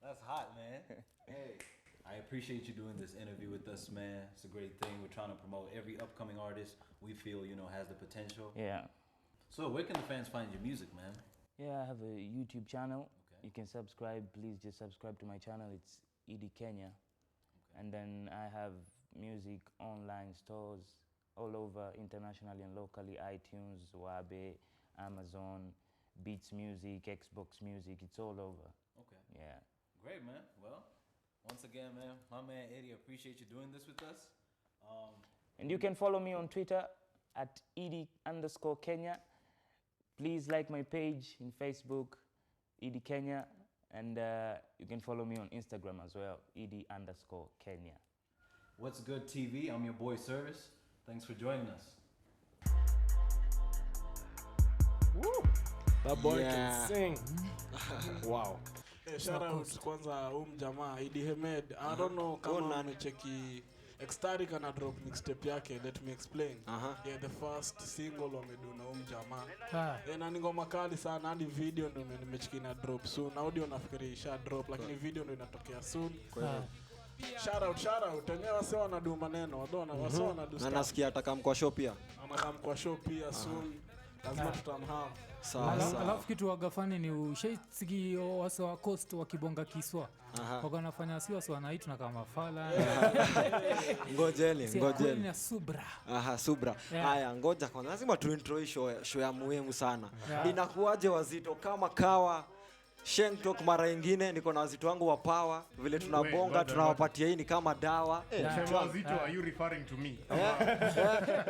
That's hot, man. Hey, I appreciate you doing this interview with us, man. It's a great thing. We're trying to promote every upcoming artist we feel, has the potential. Yeah. So where can the fans find your music, man? Yeah, I have a YouTube channel. Okay. You can subscribe. Please just subscribe to my channel. It's Edie Kenya. Okay. And then I have music online stores all over, internationally and locally. iTunes, Wabe, Amazon, Beats Music, Xbox Music. It's all over. Okay. Yeah. Great, man. Well, once again, man, my man Eddie, appreciate you doing this with us. And you can follow me on Twitter at Edie_Kenya. Please like my page in Facebook, Edie Kenya, and you can follow me on Instagram as well, Edie_Kenya. What's good, TV? I'm your boy Service. Thanks for joining us. Woo! That boy can sing. Wow. Shout out kwanza jamaa Edie Hamed. I don't know kama amecheki Ecstatic ana drop mixtape yake. Let me explain. Yeah, the first single wamedu na jamaa. Na ni ngoma kali sana, hadi video ndio nimecheki na drop soon. Audio nafikiri isha drop, lakini video ndio inatokea soon. Shout out. Wenyewe wase wanadu maneno, wase wanadu. Na nasikia atakam kwa show pia. Anakam kwa show pia soon. Lazima tutamhamu. Alafu kitu wagafani ni ushaisiki wase wa coast wakibonga Kiswa. Wakanafanya si wase wanaitu na kama fala. Ngojeni. Ni subra. Subra. Haya, ngoja kwa lazima tu intro show ya muhimu sana. Inakuaje wazito kama kawa Sheng talk mara nyingine niko na wazito wangu wa power vile tunabonga tunawapatia hii ni kama dawa. Wazito, are you referring to me?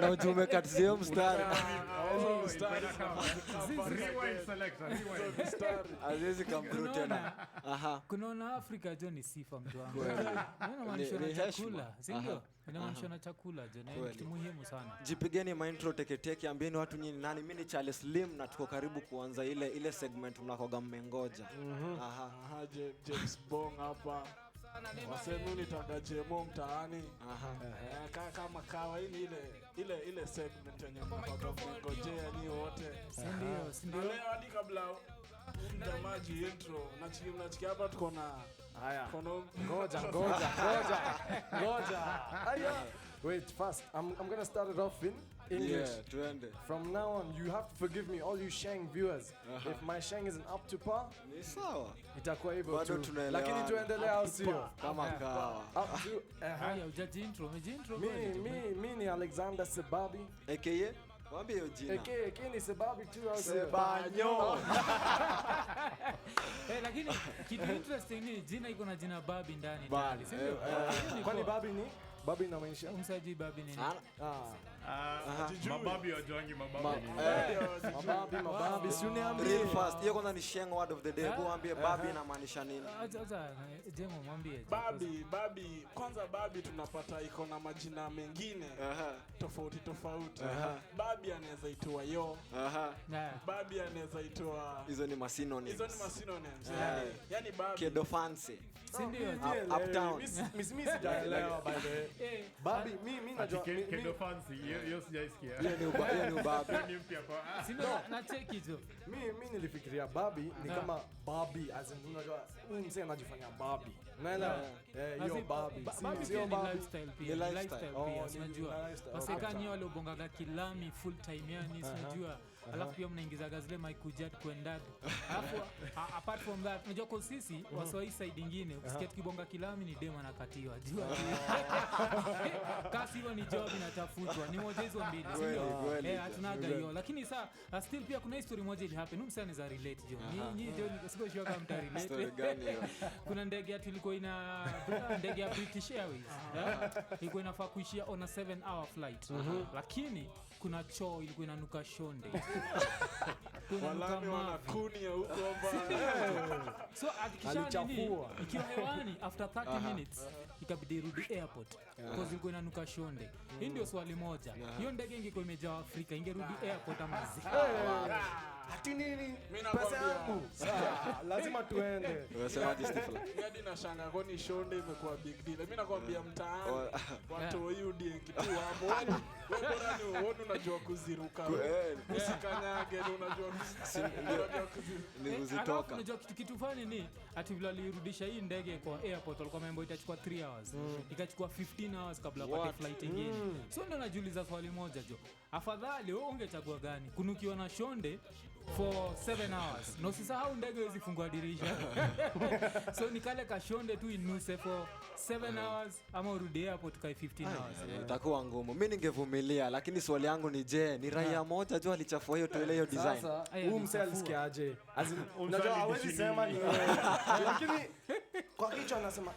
Na ujume katizio mstari. Rewind selector, rewind. Azizi kambrute tena. Aha. Kunaona Afrika jo ni sifa mtu wangu. Ni chakula, si ndio? Inamaanisha na chakula jo, ni kitu muhimu sana. Jipigeni maintro teke ambieni watu nyinyi nani. Mimi ni Charles Slim na tuko karibu kuanza ile segment mnakoga mmengoja. Aha, James Bong hapa. Wasema nitaka jemo mtaani. Kama kawa ile segment yenye mnakoga mmengojea ni wote. Si ndio? Leo hadi kabla maji intro nachikia hapa tuko na haya. Ngoja. Aya. Wait, first I'm going to start it off in English. Yeah, tuende. From now on, you have to forgive me, all you Sheng viewers. If my Sheng isn't up to par, ni sawa. Itakuwa hivyo tu. Lakini tuendelee au sio? Kama kawa. Haya, ujaji intro. Mimi ni Alexander Sebabi. AKA Mwambie hiyo jina. AKA ni Sebabi tu au Sebanyo. Lakini kitu interesting ni jina iko na jina Babi ndani. Si ndio? Kwani Babi ni? Babi inamaanisha umsaji Babi nini? Mababi wajongi mababi. Mababi si uniambie. Real fast. Hiyo kwanza ni Sheng word of the day. Kuambie Babi inamaanisha nini? Acha Jemo mwambie. Babi kwanza Babi tunapata iko na majina mengine tofauti. Babi anaweza itwa yo. Babi anaweza itwa hizo ni synonyms. Yani Babi Kedo fancy. Si ndio? Uptown. Miss sijaelewa by the way. Babi mimi najua Kedo fancy. Hiyo sijaisikia. Hiyo ni Babi. Ni mpya kwa. Si ndio? Na check hizo. Mimi nilifikiria Babi ni kama Barbie as in unajua huyu msee anajifanya Barbie. Unaelewa? Hiyo Babi. Sio lifestyle pia. Lifestyle pia. Unajua. Wasekani wale ubongaga kilami full time yani unajua. Alafu pia mnaingizaga zile maikujat kuendaga. Alafu apart from that unajua kwa sisi waswahili side nyingine ukisikia tukibonga kilami ni dema na katiwa. Jua. Kasi hiyo ni job inatafutwa. Ni moja hizo mbili. Hatunaga hiyo. Lakini saa still pia kuna history moja ili happen. Msanii za relate jo. Ni jo siko sure kama mta relate. Story gani hiyo? Kuna ndege yetu ilikuwa ina ndege ya British Airways. Ilikuwa inafaa kuishia on a 7-hour flight. Lakini kuna choo ilikuwa inanuka shonde. Walami wanakunia huko hapa. So akikisha nini ikiwa hewani after 30 minutes ikabidi rudi airport because ilikuwa inanuka shonde. Hii ndio swali moja. Hiyo ndege ingekuwa imejaa Afrika ingerudi airport ama ati nini? Pesa yangu. Lazima tuende. Unasemaje Stifla? Hadi nashanga kwani shonde imekuwa big deal. Mimi nakwambia mtaani watu UD kitu hapo. Wewe bora ni uone unajua kuziruka. Usikanyage unajua ni kuzitoka. Unajua kitu fani ni ati vile alirudisha hii ndege kwa airport walikuwa wameambiwa itachukua 3 hours. Ikachukua 15 hours kabla apate flight nyingine. So ndio najiuliza swali moja jo. Afadhali wewe ungechagua gani? Kunukiwa na shonde for 7 hours. Na usisahau ndege hizi fungua dirisha. So nikale kashonde tu inuse for 7 hours ama urudi airport kai 15 hours. Itakuwa ngumu. Mimi ningevumilia lakini swali yangu ni je, ni raia moja tu alichafua hiyo toile hiyo design. Sasa huyu msee alisikiaje? Unajua hawezi sema ni lakini kwa kichwa anasema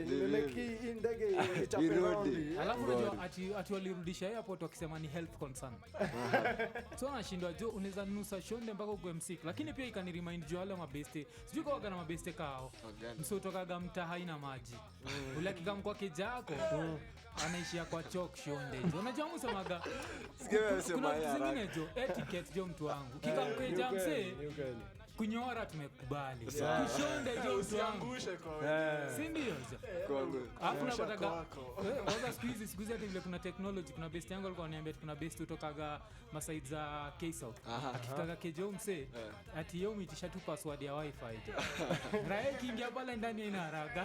nimeki ndege ichapirudi. Alafu unajua ati walirudisha airport wakisema ni health concern. So anashindwa jo unaweza nusa shonde mpaka ukwe msik. Lakini pia ikani remind jo wale mabeste. Sijui kwa kana mabeste kao. Msio tokaga mtaa haina maji. Ule kikamkwa kijako. Anaishia kwa chok shonde. Unajua msemaga. Kuna zingine jo etiquette jo mtu wangu. Kikamkweja msee. Kunyora tumekubali. Kushonde jo usiangushe kwa wewe. Si ndio? Alafu napataga kwanza siku hizi hata vile kuna technology kuna best yangu alikuwa ananiambia kuna best kutokaga masaid za K-South. Akitaka kejo mse ati yeye umitisha tu password ya wifi. Raia kiingia pale ndani ina haraka.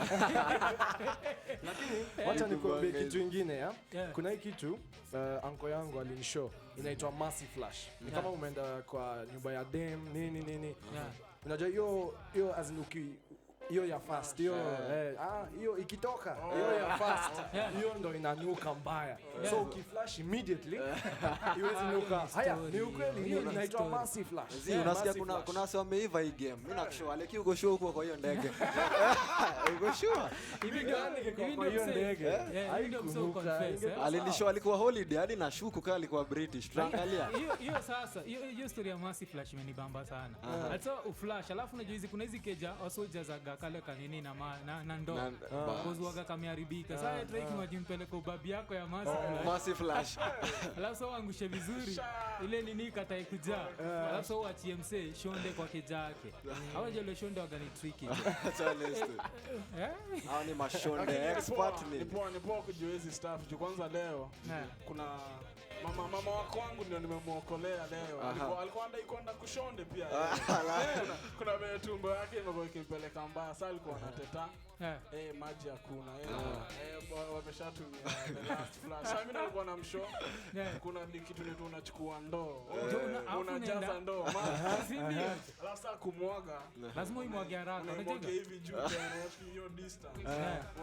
Lakini wacha nikuambie kitu kingine ya. Kuna hii kitu anko yangu alinishow inaitwa Massive Flash. Ni kama umeenda kwa nyumba ya dem nini. Unajua hiyo as in hiyo ya fast hiyo ikitoka hiyo ya fast hiyo ndo inanuka mbaya so ukiflash immediately iwezi nuka haya ni ukweli hiyo inaitwa massive flash unasikia kuna wase wameiva hii game mimi nakushow aleki uko show huko kwa hiyo ndege uko show hivi gani kwa hiyo ndege haikunuka alinishow alikuwa holiday hadi na shuku kali alikuwa British tuangalia hiyo sasa hiyo story ya massive flash imenibamba sana hata uflash alafu unajua hizi kuna hizi keja wasoja za kale kanini na ndo kozwaga kameharibika sasa try kimajimpeleka ubabi yako ya massive flash alafu sasa angushe vizuri ile nini katae kuja alafu sasa uachie mse shonde kwa keja yake hawa jelo shonde waga ni tricky hao ni mashonde expert ni poa kujua hizi stuff kwanza leo kuna mama wako wangu ndio nimemuokolea leo alikuwa anadai kwenda kushonde pia kuna vile tumbo yake imekuwa ikimpeleka mbaya sasa alikuwa anateta maji hakuna wameshatumia the last flash sasa mimi nilikuwa na mshow kuna kitu ndio unachukua ndoo unajaza ndoo alafu sasa kumwaga lazima uimwage haraka unajua hivi juu tena hiyo distance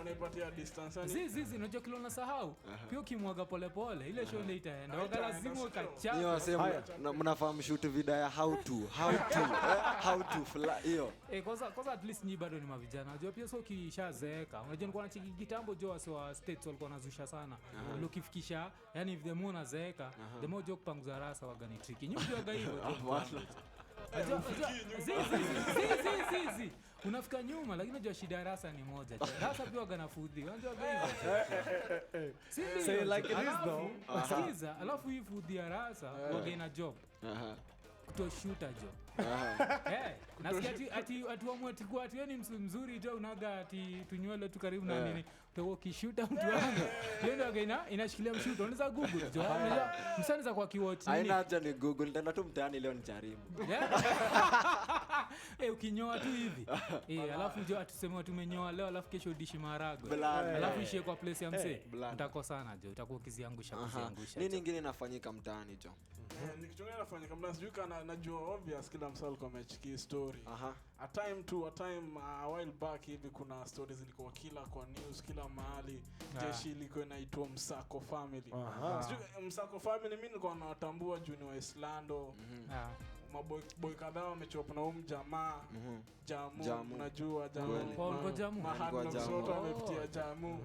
unaipatia distance zizi unajua kile unasahau pia ukimwaga polepole ile show ndio itaenda waga lazima ukachapa hiyo wasema mnafahamu shoot video ya how to fly hiyo kwanza at least ni bado ni mavijana unajua pia so kishazeeka unajua nilikuwa na chiki kitambo jo wa states walikuwa wanazusha sana ile ukifikisha yani if the more unazeeka the more jo kupanguza rasa waga ni tricky nyinyi waga hivyo zizi unafika nyuma lakini unajua shida rasa ni moja rasa pia waga na fudhi unajua hivyo say like it is though sikiza alafu hii fudhi ya rasa waga ina job kutoshuta jo nasikia ati wamwe tikuwa ati ni mzuri jo unaga ati tunywele tu karibu na nini to ukishuta mtu wangu ndio againa inashikilia mshuto unaweza google jo unaweza msaniza kwa kiwatch nini haina haja ni google nitaenda tu mtaani leo nijaribu ukinyoa tu hivi alafu jo atuseme tumenyoa leo alafu kesho dishi maharagwe alafu ishie kwa place ya mse utakosana jo utakuwa ukiziangusha nini nyingine inafanyika mtaani jo nikichunga inafanyika mtaani sijui kana najua obvious kila msao alikuwa amechiki story a time a while back hivi kuna stories zilikuwa kila kwa news kila mahali jeshi ilikuwa inaitwa Msako family Msako family mimi nilikuwa nawatambua juu ni wa Islando maboy kadhaa wamechopa na jamaa jamu unajua jamu mahali msoto wamepitia jamu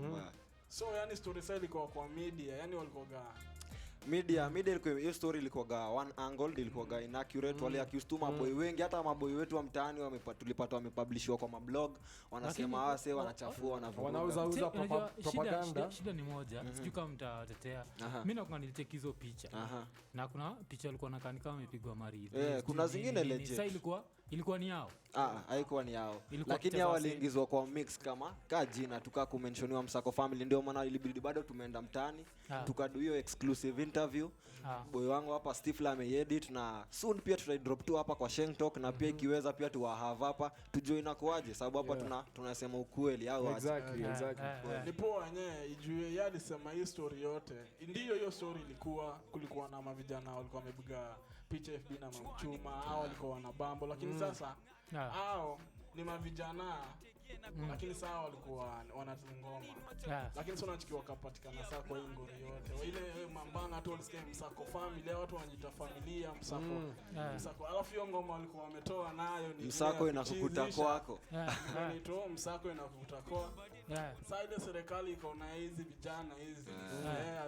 so yani story side ilikuwa kwa media yani walikuwa media ilikuwa hiyo story ilikuwa one angle ilikuwa inaccurate wale accused maboy wengi hata maboy wetu wa mtaani tulipata wamepublishwa kwa mablog wanasema wase wanachafua wanauza propaganda shida ni moja sijui kama mtatetea mimi nakuwa nilicheki hizo picha na kuna picha ilikuwa nakani kama imepigwa maridhi kuna zingine legit sasa ilikuwa ni yao haikuwa ni yao lakini hao waliingizwa kwa mix kama jina tukakumenshoniwa Msako family ndio maana ilibidi bado tumeenda mtaani tukadu hiyo exclusive interview boy wangu hapa Stifla ameedit na soon pia tutaidrop tu hapa kwa Sheng Talk na pia ikiweza pia tuwahave hapa tujue inakuaje sababu hapa tunasema ukweli au exactly ni poa yenyewe ijue yadi sema hii story yote ndio hiyo story kulikuwa na mavijana walikuwa wamepiga picha FB na mamchuma hao walikuwa wana bambo lakini sasa hao ni mavijana lakini saa walikuwa wanazungoma lakini sio unachikiwa kapatikana saa kwa ngori yote ile mambanga tu walisikia Msako family watu wanajiita familia Msako alafu hiyo ngoma walikuwa wametoa nayo ni Msako inakukuta kwako ni tu Msako inakukuta kwa saa ile serikali iko na hizi vijana hizi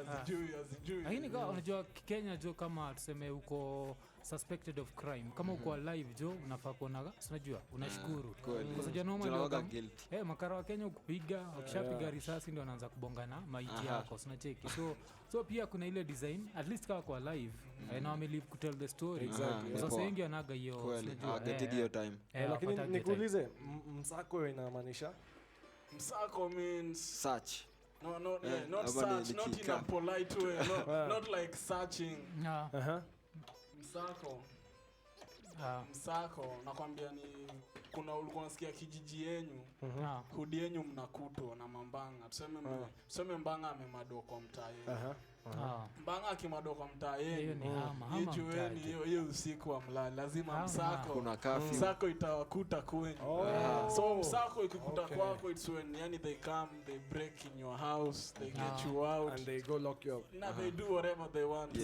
azijui lakini kama unajua Kenya jo kama tuseme uko suspected of crime kama uko live jo unafaa kuona unajua unashukuru kwa sababu normally makara wa Kenya ukupiga ukishapiga risasi ndio anaanza kubongana maiti yako unacheki so pia kuna ile design at least kama kwa live na wamelive to tell the story sasa wengi wanaga hiyo unajua hiyo time lakini nikuulize Msako inamaanisha Msako means search not search not in a polite way not like searching Msako nakwambia ni kuna ulikuwa unasikia kijiji yenu hudi yenu mnakutwa na mambanga tuseme mbanga amemado kwa mtaa yenu Mbanga akimado kwa mtaa yenu. hama Yijueni hiyo usiku wa mlali. Lazima msako. Kuna curfew. Msako itawakuta kwenyu. So msako ikikuta kwako, it's when yani they come, they break in your house, they get you out. And they go lock you up. Now they do whatever they want.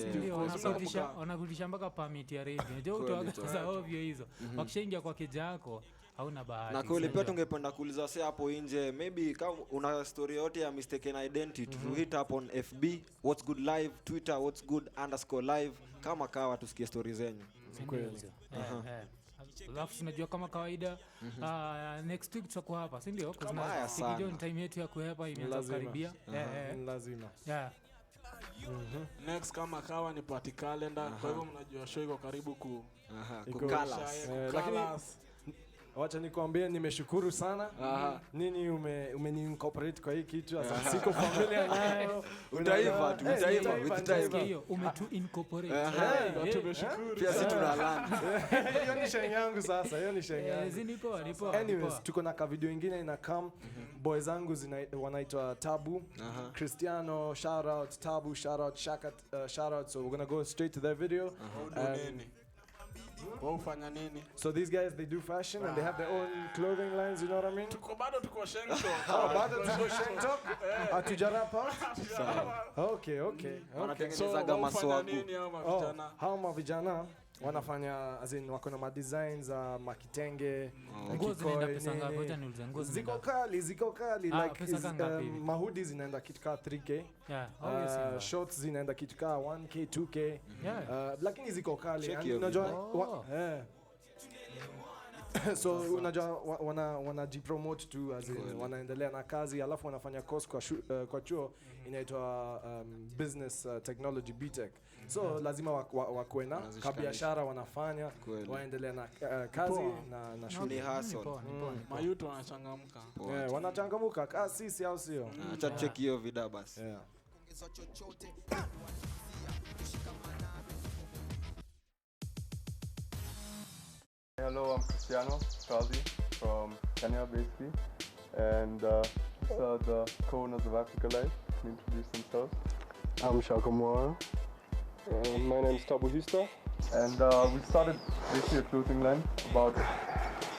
Wanakurudisha mpaka permit ya radio. Unajua utoaga za ovyo hizo. Wakishaingia kwa keja yako hauna bahati. Na kweli pia tungependa kuuliza wase hapo nje, maybe kama una story yote ya mistaken identity, to hit up on FB What's Good Live, Twitter What's Good_live, kama kawa tusikie stories zenyu. Kweli. Alafu tunajua kama kawaida next week tutakuwa hapa, si ndio? Kwa sababu time yetu ya kuhepa imeanza karibia. Lazima. Yeah. Next kama kawa ni party calendar, kwa hivyo mnajua show iko karibu kukalas. Lakini wacha nikwambie nimeshukuru sana. Nini umeni-incorporate kwa hii kitu sasa siko familia nayo. Utaiva with time. Hiyo umetu-incorporate. Tumeshukuru. Pia sisi tunalanda. Hiyo ni sheng yangu sasa, hiyo ni sheng yangu. Nipo. Anyways, tuko na ka video ingine ina come. Boys zangu wanaitwa Tabu. Cristiano, shout out. Tabu, shout out. Shaka, shout out. So we're going to go straight to their video. So these guys, they do fashion and they have their own clothing lines, you know what I mean? Bado tuko shengto. Bado tuko shengto? Atujarapa? Okay. Wanatengenezaga maswagu. Hao mavijana wanafanya as in wako na ma designs makitenge, nguo zinaenda pesa ngapi? Wacha niulize nguo ziko kali like mahudi zinaenda kitu ka 3k. Shorts zinaenda kitu ka 1k 2k. Lakini ziko kali. Unajua so unajua wanajipromote tu as in wanaendelea na kazi alafu wanafanya course kwa chuo inaitwa business technology BTech. So lazima wakuwe na kabiashara wanafanya waendelea na kazi na shule hustle. Mayuto wanachangamka. Wanachangamka kasi sisi au sio? Acha check hiyo video basi. Hello, I'm Cristiano Caldi from Kenya, basically, and these are the co-owners of Africa Life. Can introduce themselves. I'm Shaka Moara. My name is Tabu Hista. And we started basically a clothing line about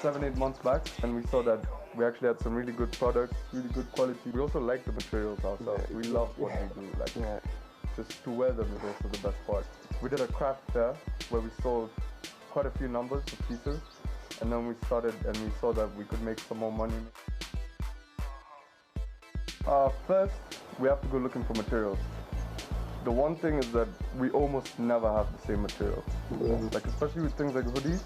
7-8 months back, and we saw that we actually had some really good products, really good quality. We also like the materials ourselves. We love what we do. Just to wear them is also the best part. We did a craft fair where we sold quite a few numbers of pieces, and then we started and we saw that we could make some more money. First, we have to go looking for materials. The one thing is that we almost never have the same material. Like especially with things like hoodies,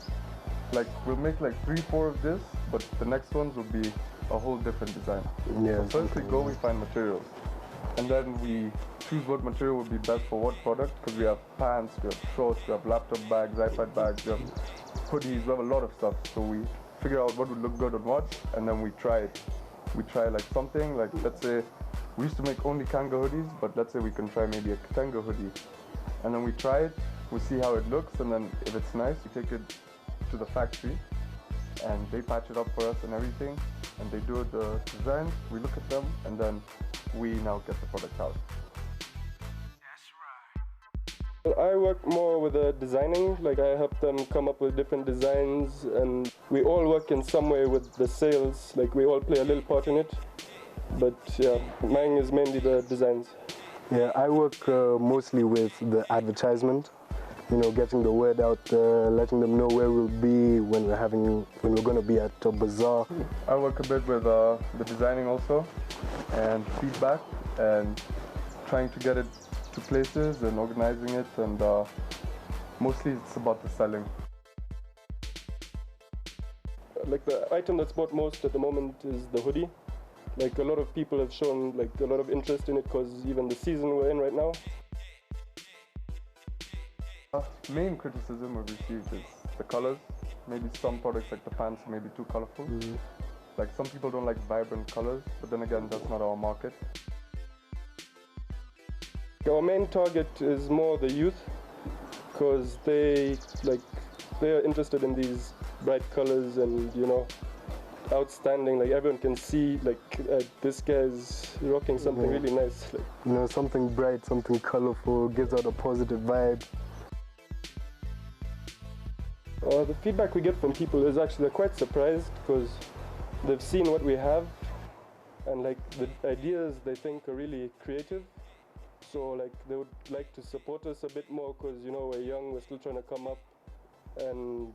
like we'll make like 3-4 of this, but the next ones will be a whole different design. So first we go, we find materials, and then we choose what material would be best for what product, because we have pants, we have shorts, we have laptop bags, iPad bags, we have hoodies, we have a lot of stuff. So we figure out what would look good on what, and then we try it. We try like something, like let's say, we used to make only Kanga hoodies, but let's say we can try maybe a Katanga hoodie. And then we try it, we see how it looks, and then if it's nice, we take it to the factory, and they patch it up for us and everything, and they do the designs, we look at them, and then we now get the product out. I work more with the designing, like I help them come up with different designs, and we all work in some way with the sales, like we all play a little part in it. But yeah, mine is mainly the designs. Yeah, I work mostly with the advertisement, you know, getting the word out there, letting them know where we'll be when we're going to be at a bazaar. I work a bit with the designing also, and feedback, and trying to get it to places and organizing it, and mostly it's about the selling. Like the item that's bought most at the moment is the hoodie. Like a lot of people have shown like a lot of interest in it because even the season we're in right now. Main criticism we've received is the colors. Maybe some products like the pants may be too colorful. Like some people don't like vibrant colors, but then again, that's not our market. Our main target is more the youth because they're interested in these bright colors, and you know, outstanding. Like everyone can see, like this guy's rocking something really nice. Like, you know, something bright, something colorful, gives out a positive vibe. The feedback we get from people is actually they're quite surprised because they've seen what we have and like the ideas they think are really creative. So like they would like to support us a bit more because, you know, we're young, we're still trying to come up, and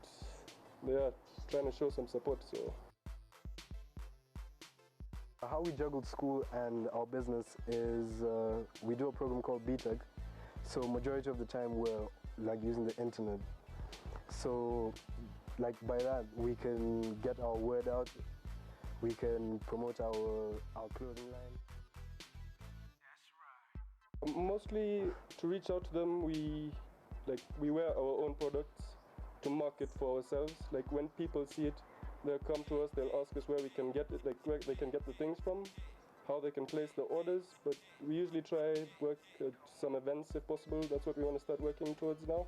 they are trying to show some support. So how we juggled school and our business is we do a program called BTEC. So majority of the time we're like using the internet. So like by that we can get our word out, we can promote our clothing line. Mostly to reach out to them, we wear our own products to market for ourselves. Like when people see it, they'll come to us, they'll ask us where we can get it, like where they can get the things from, how they can place the orders. But we usually try work at some events if possible. That's what we want to start working towards now.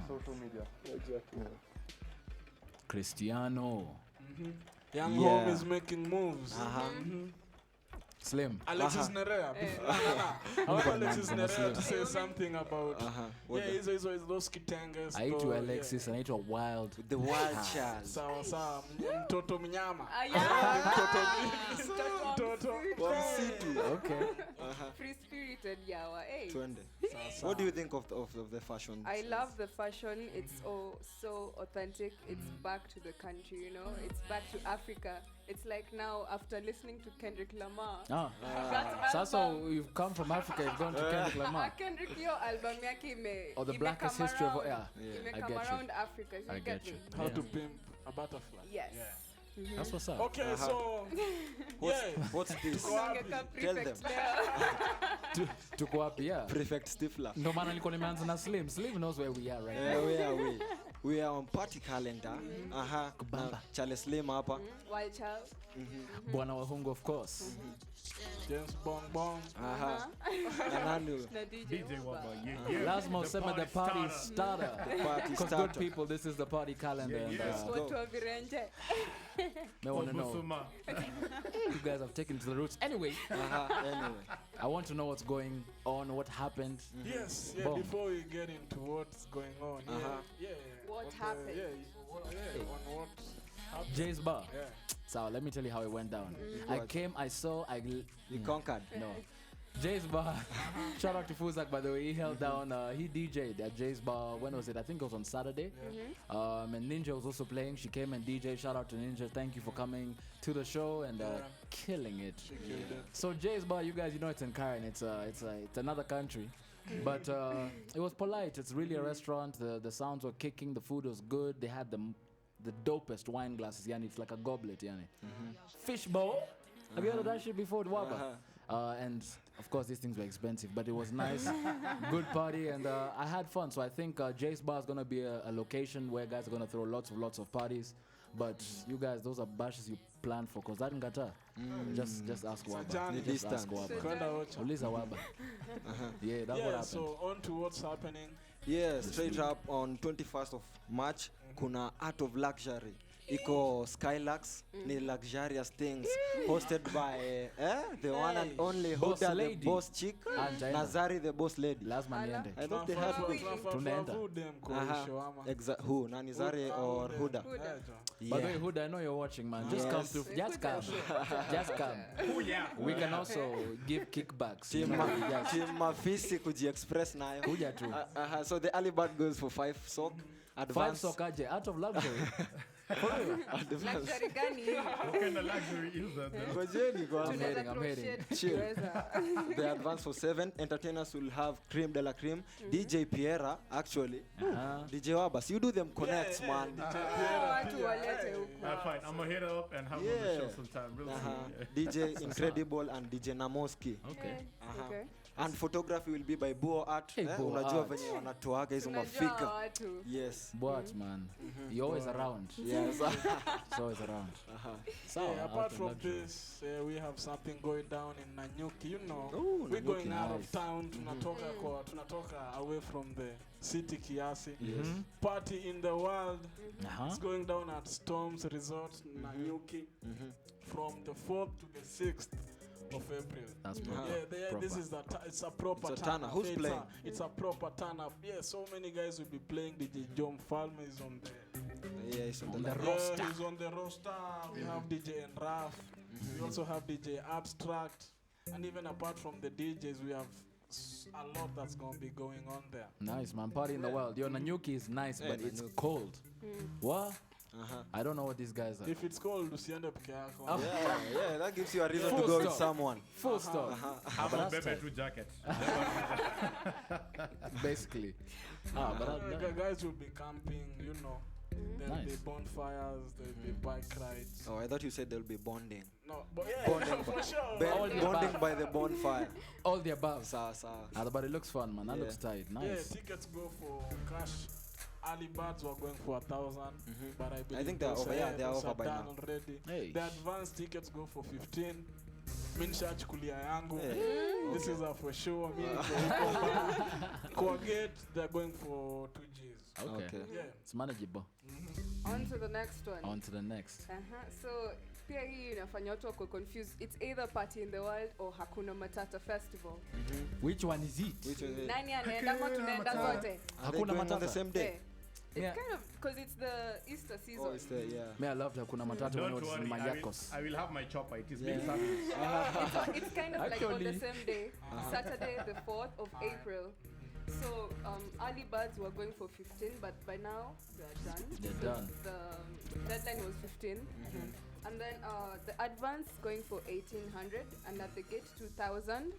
Social media. Exactly. Yeah. Cristiano. Young Home is making moves. Slim. Alexis Nerea. I want Alexis Nerea to say something about those kitangas. Aitwa Alexis, anaitwa Wild. The Wild Child. Sawa. Mtoto mnyama. Mtoto wa msitu. Okay. Free spirited yawa. Hey. What do you think of the fashion? I love the fashion. It's so authentic. It's back to the country, you know. It's back to Africa. It's like now after listening to Kendrick Lamar. So you've come from Africa, you've gone to Kendrick Lamar. Kendrick, your album yake or the blackest history of I get around Africa. I get you. How to pimp a butterfly. Yes. Mm-hmm. That's what's up. Okay, so what's this? Tell them. Tuko wapi, yeah. Prefect Stifler. No man alikuwa nimeanza na Slim. Slim knows where we are right now. Where are we? We are on party calendar. Charles Slim hapa. Wild Child. Bwana Wahungu, of course. James Bong Bong. DJ Waba. Lazima useme the party starter. Because good people, this is the party calendar. I want to know. You guys have taken to the roots. Anyway, I want to know what's going on, what happened. Yes, before we get into what's going on. What happened? On what happened. Jay's Bar. Yeah. So let me tell you how it went down. I came, I saw, You conquered. No. Jay's Bar. Shout out to Fuzak, by the way. He held down, he DJ'd at Jay's Bar. When was it? I think it was on Saturday. And Ninja was also playing. She came and DJ'd. Shout out to Ninja. Thank you for coming to the show and killing it. So Jay's Bar, you guys, you know it's in Karen. It's another country. But it was polite. It's really a restaurant. The sounds were kicking. The food was good. They had the dopest wine glasses. Yani, it's like a goblet. Yani. Fish bowl. Have you heard of that shit before? And of course these things were expensive, but it was nice. Good party, and I had fun. So I think Jay's Bar is gonna be a location where guys are gonna throw lots of parties. But you guys, those are bashes you plan for, cause that ngata. Just ask Waba. Just ask Waba. Uliza Waba. Yeah, that's what happened. So on to what's happening. Yeah, straight up on 21st of March, kuna Art of Luxury. Iko Skylux, ni luxurious things, hosted by the one and only Boss Huda, lady. the boss chick, Nazari, the boss lady. Lazima niende. I thought they had Tunaenda. Who? Nanizari or Huda? By the way, Huda, I know you're watching, man. Just come through. Just come. Just come. We can also give kickbacks. Team Mafisi kuji express nayo. Kuja tu. So the early bird goes for 5 sock. Advance. 5 sock aje, out of luxury. Luxury gani? What kind of luxury is that? I'm heading. Chill. The advance for 7. Entertainers will have Cream de la Cream. DJ Piera, actually. DJ Wabas. You do them connects, man. Fine. I'm going to hit her up and have her on the show sometime. Real soon. DJ Incredible and DJ Namoski. Okay. And photography will be by Buo Art. Buo Unajua Art. venye wanatoaga hizo Tunajua mafika. watu. Yes. But man, you're always around. Yes. He's always around. Yeah, apart from this, we have something going down in Nanyuki. You know, we're Nanyuki, going out of nice. town. Tunatoka away from the city kiasi. Yes. Party in the world. Uh-huh. It's going down at Storms Resort, Nanyuki, from the 4th to the 6th of April. That's proper. Yeah, this is it's a proper It's a turn turn-up. up. Who's Yeah, playing? It's a proper turn up. Yeah, so many guys will be playing. DJ John Falme is on there. Yeah, he's on the Yeah, roster. he's on the roster. We have DJ Enraf. We also have DJ Abstract. And even apart from the DJs, we have a lot that's going to be going on there. Nice, man. Party in the world. Your Nanyuki is nice, but it's cold. What? I don't know what these guys are. If it's cold, usiende peke yako. Yeah, that gives you a reason Full to go stop. with someone. Full stop. Have a But that's bebe tight. two jacket. Basically. Guys will be camping, you know. There'll be Nice. bonfires, there'll be bike rides. Oh, I thought you said there'll be bonding. No, but yeah, Bonding, for sure. All the bonding above. by the bonfire. All the above. Sawa. But it looks fun, man. That Yeah. looks tight. Yeah, Nice. tickets go for cash. Early birds were going for 1,000, but I believe think they're those over. Yeah, they're those over by done now. already. Hey. The advanced tickets go for 15. Minshachukulia yangu. Hey. This is a for sure. Coagate, they're going for 2 Gs. Okay. Yeah. It's manageable. On to the next one. On to the next. So pia hii inafanya watu wako confused. It's either Party in the World or Hakuna Matata Festival. Which one is it? Nani anaenda ama tunaenda zote? Hakuna on the Matata. same day. It's kind of because it's the Easter season. Oh, it's the, yeah. Me, I love Hakuna Matata when it Don't was in worry, Mayakos. I will have my chopper. It is Yeah. being serviced. It's kind of like on the Actually- same day, Saturday the 4th of April. So early birds were going for 15, but by now they're done. They're done. The deadline was 15. And then the advance going for 1,800, and at the gate 2,000.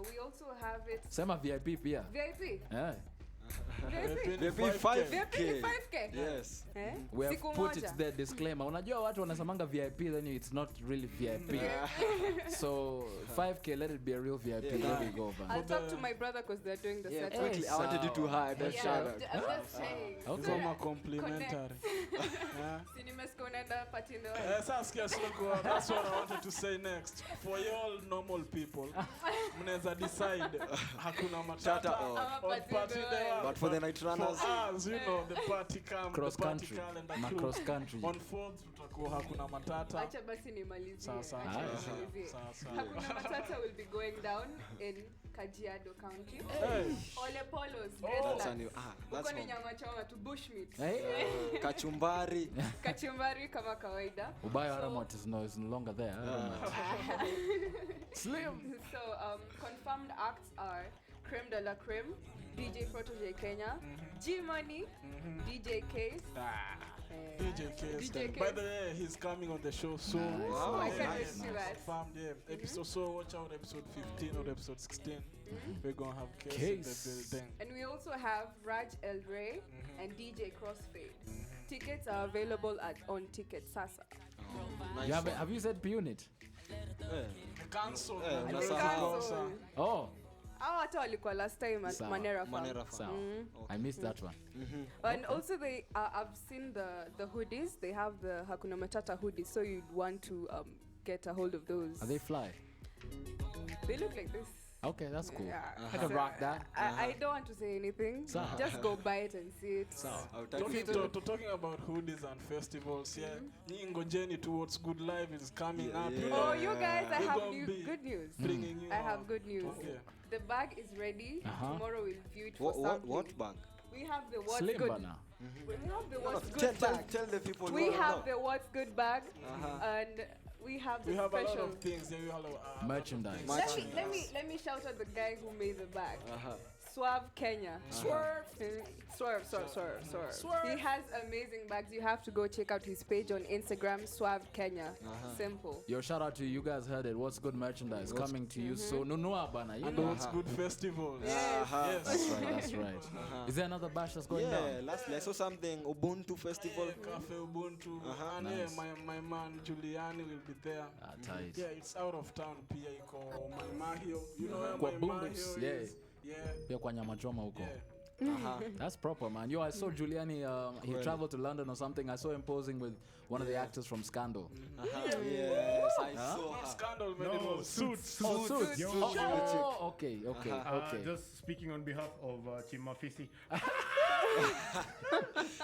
We also have it. Sema VIP pia. VIP. Yeah. VIP 5K. 5K. Yes. We have Siku put moja. it there, disclaimer. Unajua watu wanasemanga VIP, then it's not really VIP. So 5K, let it be a real VIP. There we go, man. I'll talk to my brother because they're doing the Yeah, set. quickly. I wanted you to hide. Yeah, Shout out. I'm just saying. Okay. It's all complimentary. Si nimesikia unaenda Party in the World. Saskia Slogo, that's what I wanted to say next. For you all normal people, mnaweza decide Hakuna Matata or Party in the World. But for the night runners, For us, you know, the party camp, Cross the party country. calendar Ma crew. cross country. On 4th tutakuwa Hakuna Matata. Acha basi nimalizie. Sawa, sawa. Acha Ah. nimalizie. Sawa, sawa. Hakuna Matata will be going down in Kajiado County. Hey. Ole Polos, that's a Graceland. new. That's Huko ni home. nyama choma tu bushmeat. Hey. Kachumbari. Kachumbari kama kawaida. Ubaya Aramot is no longer there. Slim. So confirmed acts are Creme de la Creme, DJ Protege Kenya, G Money, DJ Case. DJ Case. DJ By Case. the way, he's coming on the show soon. Wow, I can't wait nice. to see that. Confirmed, yeah. Episode, so watch out episode 15 or episode 16. We're going to have Case in the building. And we also have Raj El Rey and DJ Crossfade. Tickets are available on Ticket Sasa. You have you said P unit? Cancel. Cancel. Oh. Hao hata walikuwa last time at Sawa. Manera Farm. Sawa. I missed that one. And also they I've seen the hoodies. They have the Hakuna Matata hoodies, so you'd want to get a hold of those. Are they fly? They look like this. Okay, that's cool. Yeah. I can rock that. I don't want to say anything. Sawa. Just go buy it and see it. Talking about hoodies and festivals, yeah. Ngojeni towards Good Life is coming up. You Oh, know. you guys, I We're have gonna be good news. bringing you I on. have good news. Okay. The bag is ready. Tomorrow we'll view it for What sampling. bag? We have the what's Slim good. banana. We have the No, what's tell- good tell- bag. tell the people We what I have know. the what's good bag, and we have the We have a lot special. of things. Yeah, we have Merchandise. Let me shout out the guy who made the bag. Swerve Kenya. Swerve. He has amazing bags. You have to go check out his page on Instagram, Swerve Kenya. Simple. Yo, shout out to you guys heard it. What's good merchandise coming to you so nunua bana. You And know what's good festivals. Yes. Yes. That's right. Is there another bash that's going down? Yeah, lastly I saw something Ubuntu festival. Cafe Ubuntu. And Nice. my man Giuliani will be there. Tight. Yeah, it's out of town pia iko Maimahio. You know where Kwa Maimahio Bundus, is? yeah. Yeah. Pia kwa nyama choma huko. Yeah. That's proper, man. Yo, I saw Giuliani. He Well. traveled to London or something. I saw him posing with one of the actors from Scandal. Yes, I saw her. Scandal, man. It No, was Suits. Oh, Suits. Yo, Oh, okay. Just speaking on behalf of Chimafisi.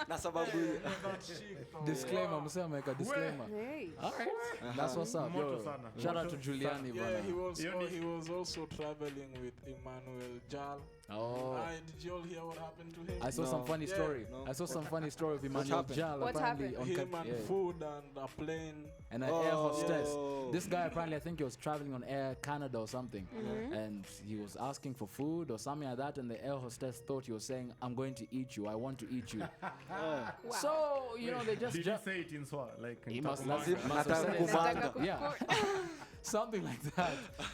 Na sababu Disclaimer, msee ameweka disclaimer. Hey. All right. That's what's up. Moto Yo, sana. shout out Moto to Giuliani, Yeah, bana. he was also traveling with Emmanuel Jal. Oh. Did you all hear what happened to him? I saw some funny story. I saw some funny story of Emmanuel happened? Jal. What apparently happened? on Him and food and a plane. and an air hostess. Oh. This guy apparently, I think he was traveling on Air Canada or something, and he was asking for food or something like that, and the air hostess thought he was saying, "I'm going to eat you. I want to eat you." So you know they just Did you say it in Swahili? Like he in must Tagalog? have said it. Nataka Yeah. Something like that.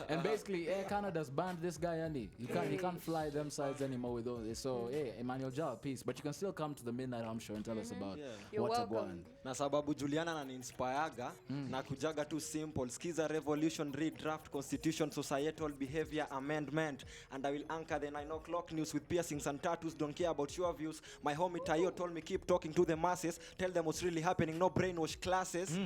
And basically Air Canada's banned this guy, Andy. He can't fly them sides anymore with all this. So hey, Emmanuel Jal, peace. But you can still come to the Midnight Hum show and tell us about You're what's welcome. going. na sababu Juliana ananiinspireaga na kujaga tu simple skiza revolution redraft constitution societal behavior amendment and I will anchor the 9 o'clock news with piercings and tattoos. Don't care about your views. My homie Tayo told me keep talking to the masses, tell them what's really happening, no brainwash classes.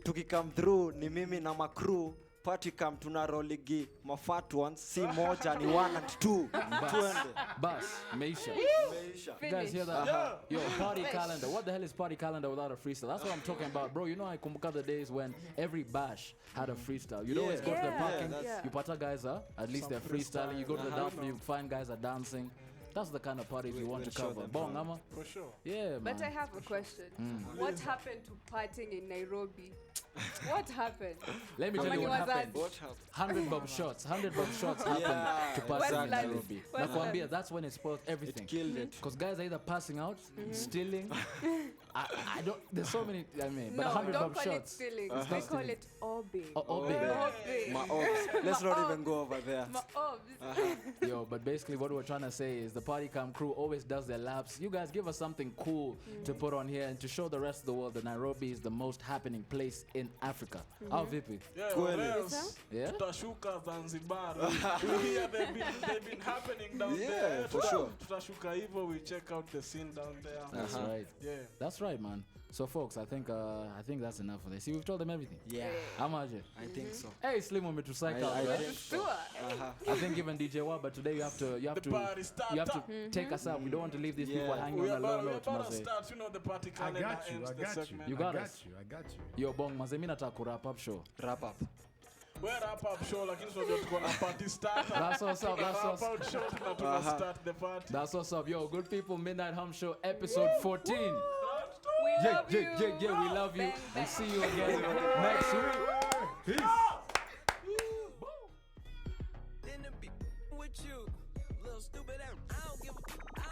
Tukikam through ni mimi na makru party come tunaroligi mafat ones si moja ni 1 and 2 twende Bus, Meisha. You guys hear that? Yo, party calendar. What the hell is party calendar without a freestyle? That's what I'm talking about, bro. You know, I kumbuka the days when every bash had a freestyle. You'd always go to the parking. You pata guys are at least they're freestyling. You go to the dance floor, you find guys are dancing. That's the kind of parties we want to cover. Bong, Ama? For sure. Yeah, man. But I have a question. What happened to partying in Nairobi? What happened? Let me tell you what happened. 100 bob shots. 100 bob shots happened to pass in Nairobi. Nakwambia, that's when it spoiled everything. Killed it. Because guys are either passing out, stealing. I don't. There's so many. I mean, but No, 100 don't bob call shots. it stealing. It's We not call stealing. it obbing. Obbing. My obs. Let's not even go over there. My obs. Yo, but basically what we're trying to say is the Party Cam crew always does their laps. You guys give us something cool to put on here and to show the rest of the world that Nairobi is the most happening place in Africa. How vipi? Yeah, Kweli. or else, Yeah? tutashuka Zanzibar. We hear they've been happening down Yeah, there. for sure. Tutashuka hivyo, we check out the scene down there. That's right. Yeah. That's right, man. So, folks, I think that's enough for this. See, we've told them everything. Yeah. How much? I think so. Hey, Slim umetucycle, I right? think so. I think even DJ Waba today you have party to take us out. We don't want to leave these people hanging We on a low about note, to Maze. start, you know, the party I calendar got you. ends I the got you. segment. You got I us. got you. Yo, Bong, Maze, mimi nataka kurap up show. Wrap up. We're wrap up show, lakini tunajua tuko na party starter. That's what's up, that's Wrap what's up show, tuna start the party. That's what's up. Yo, good people, Midnight Hum Show, episode 14. We love you. We love you. And see you again next week. Peace. With you, little stupid ass. I don't give a.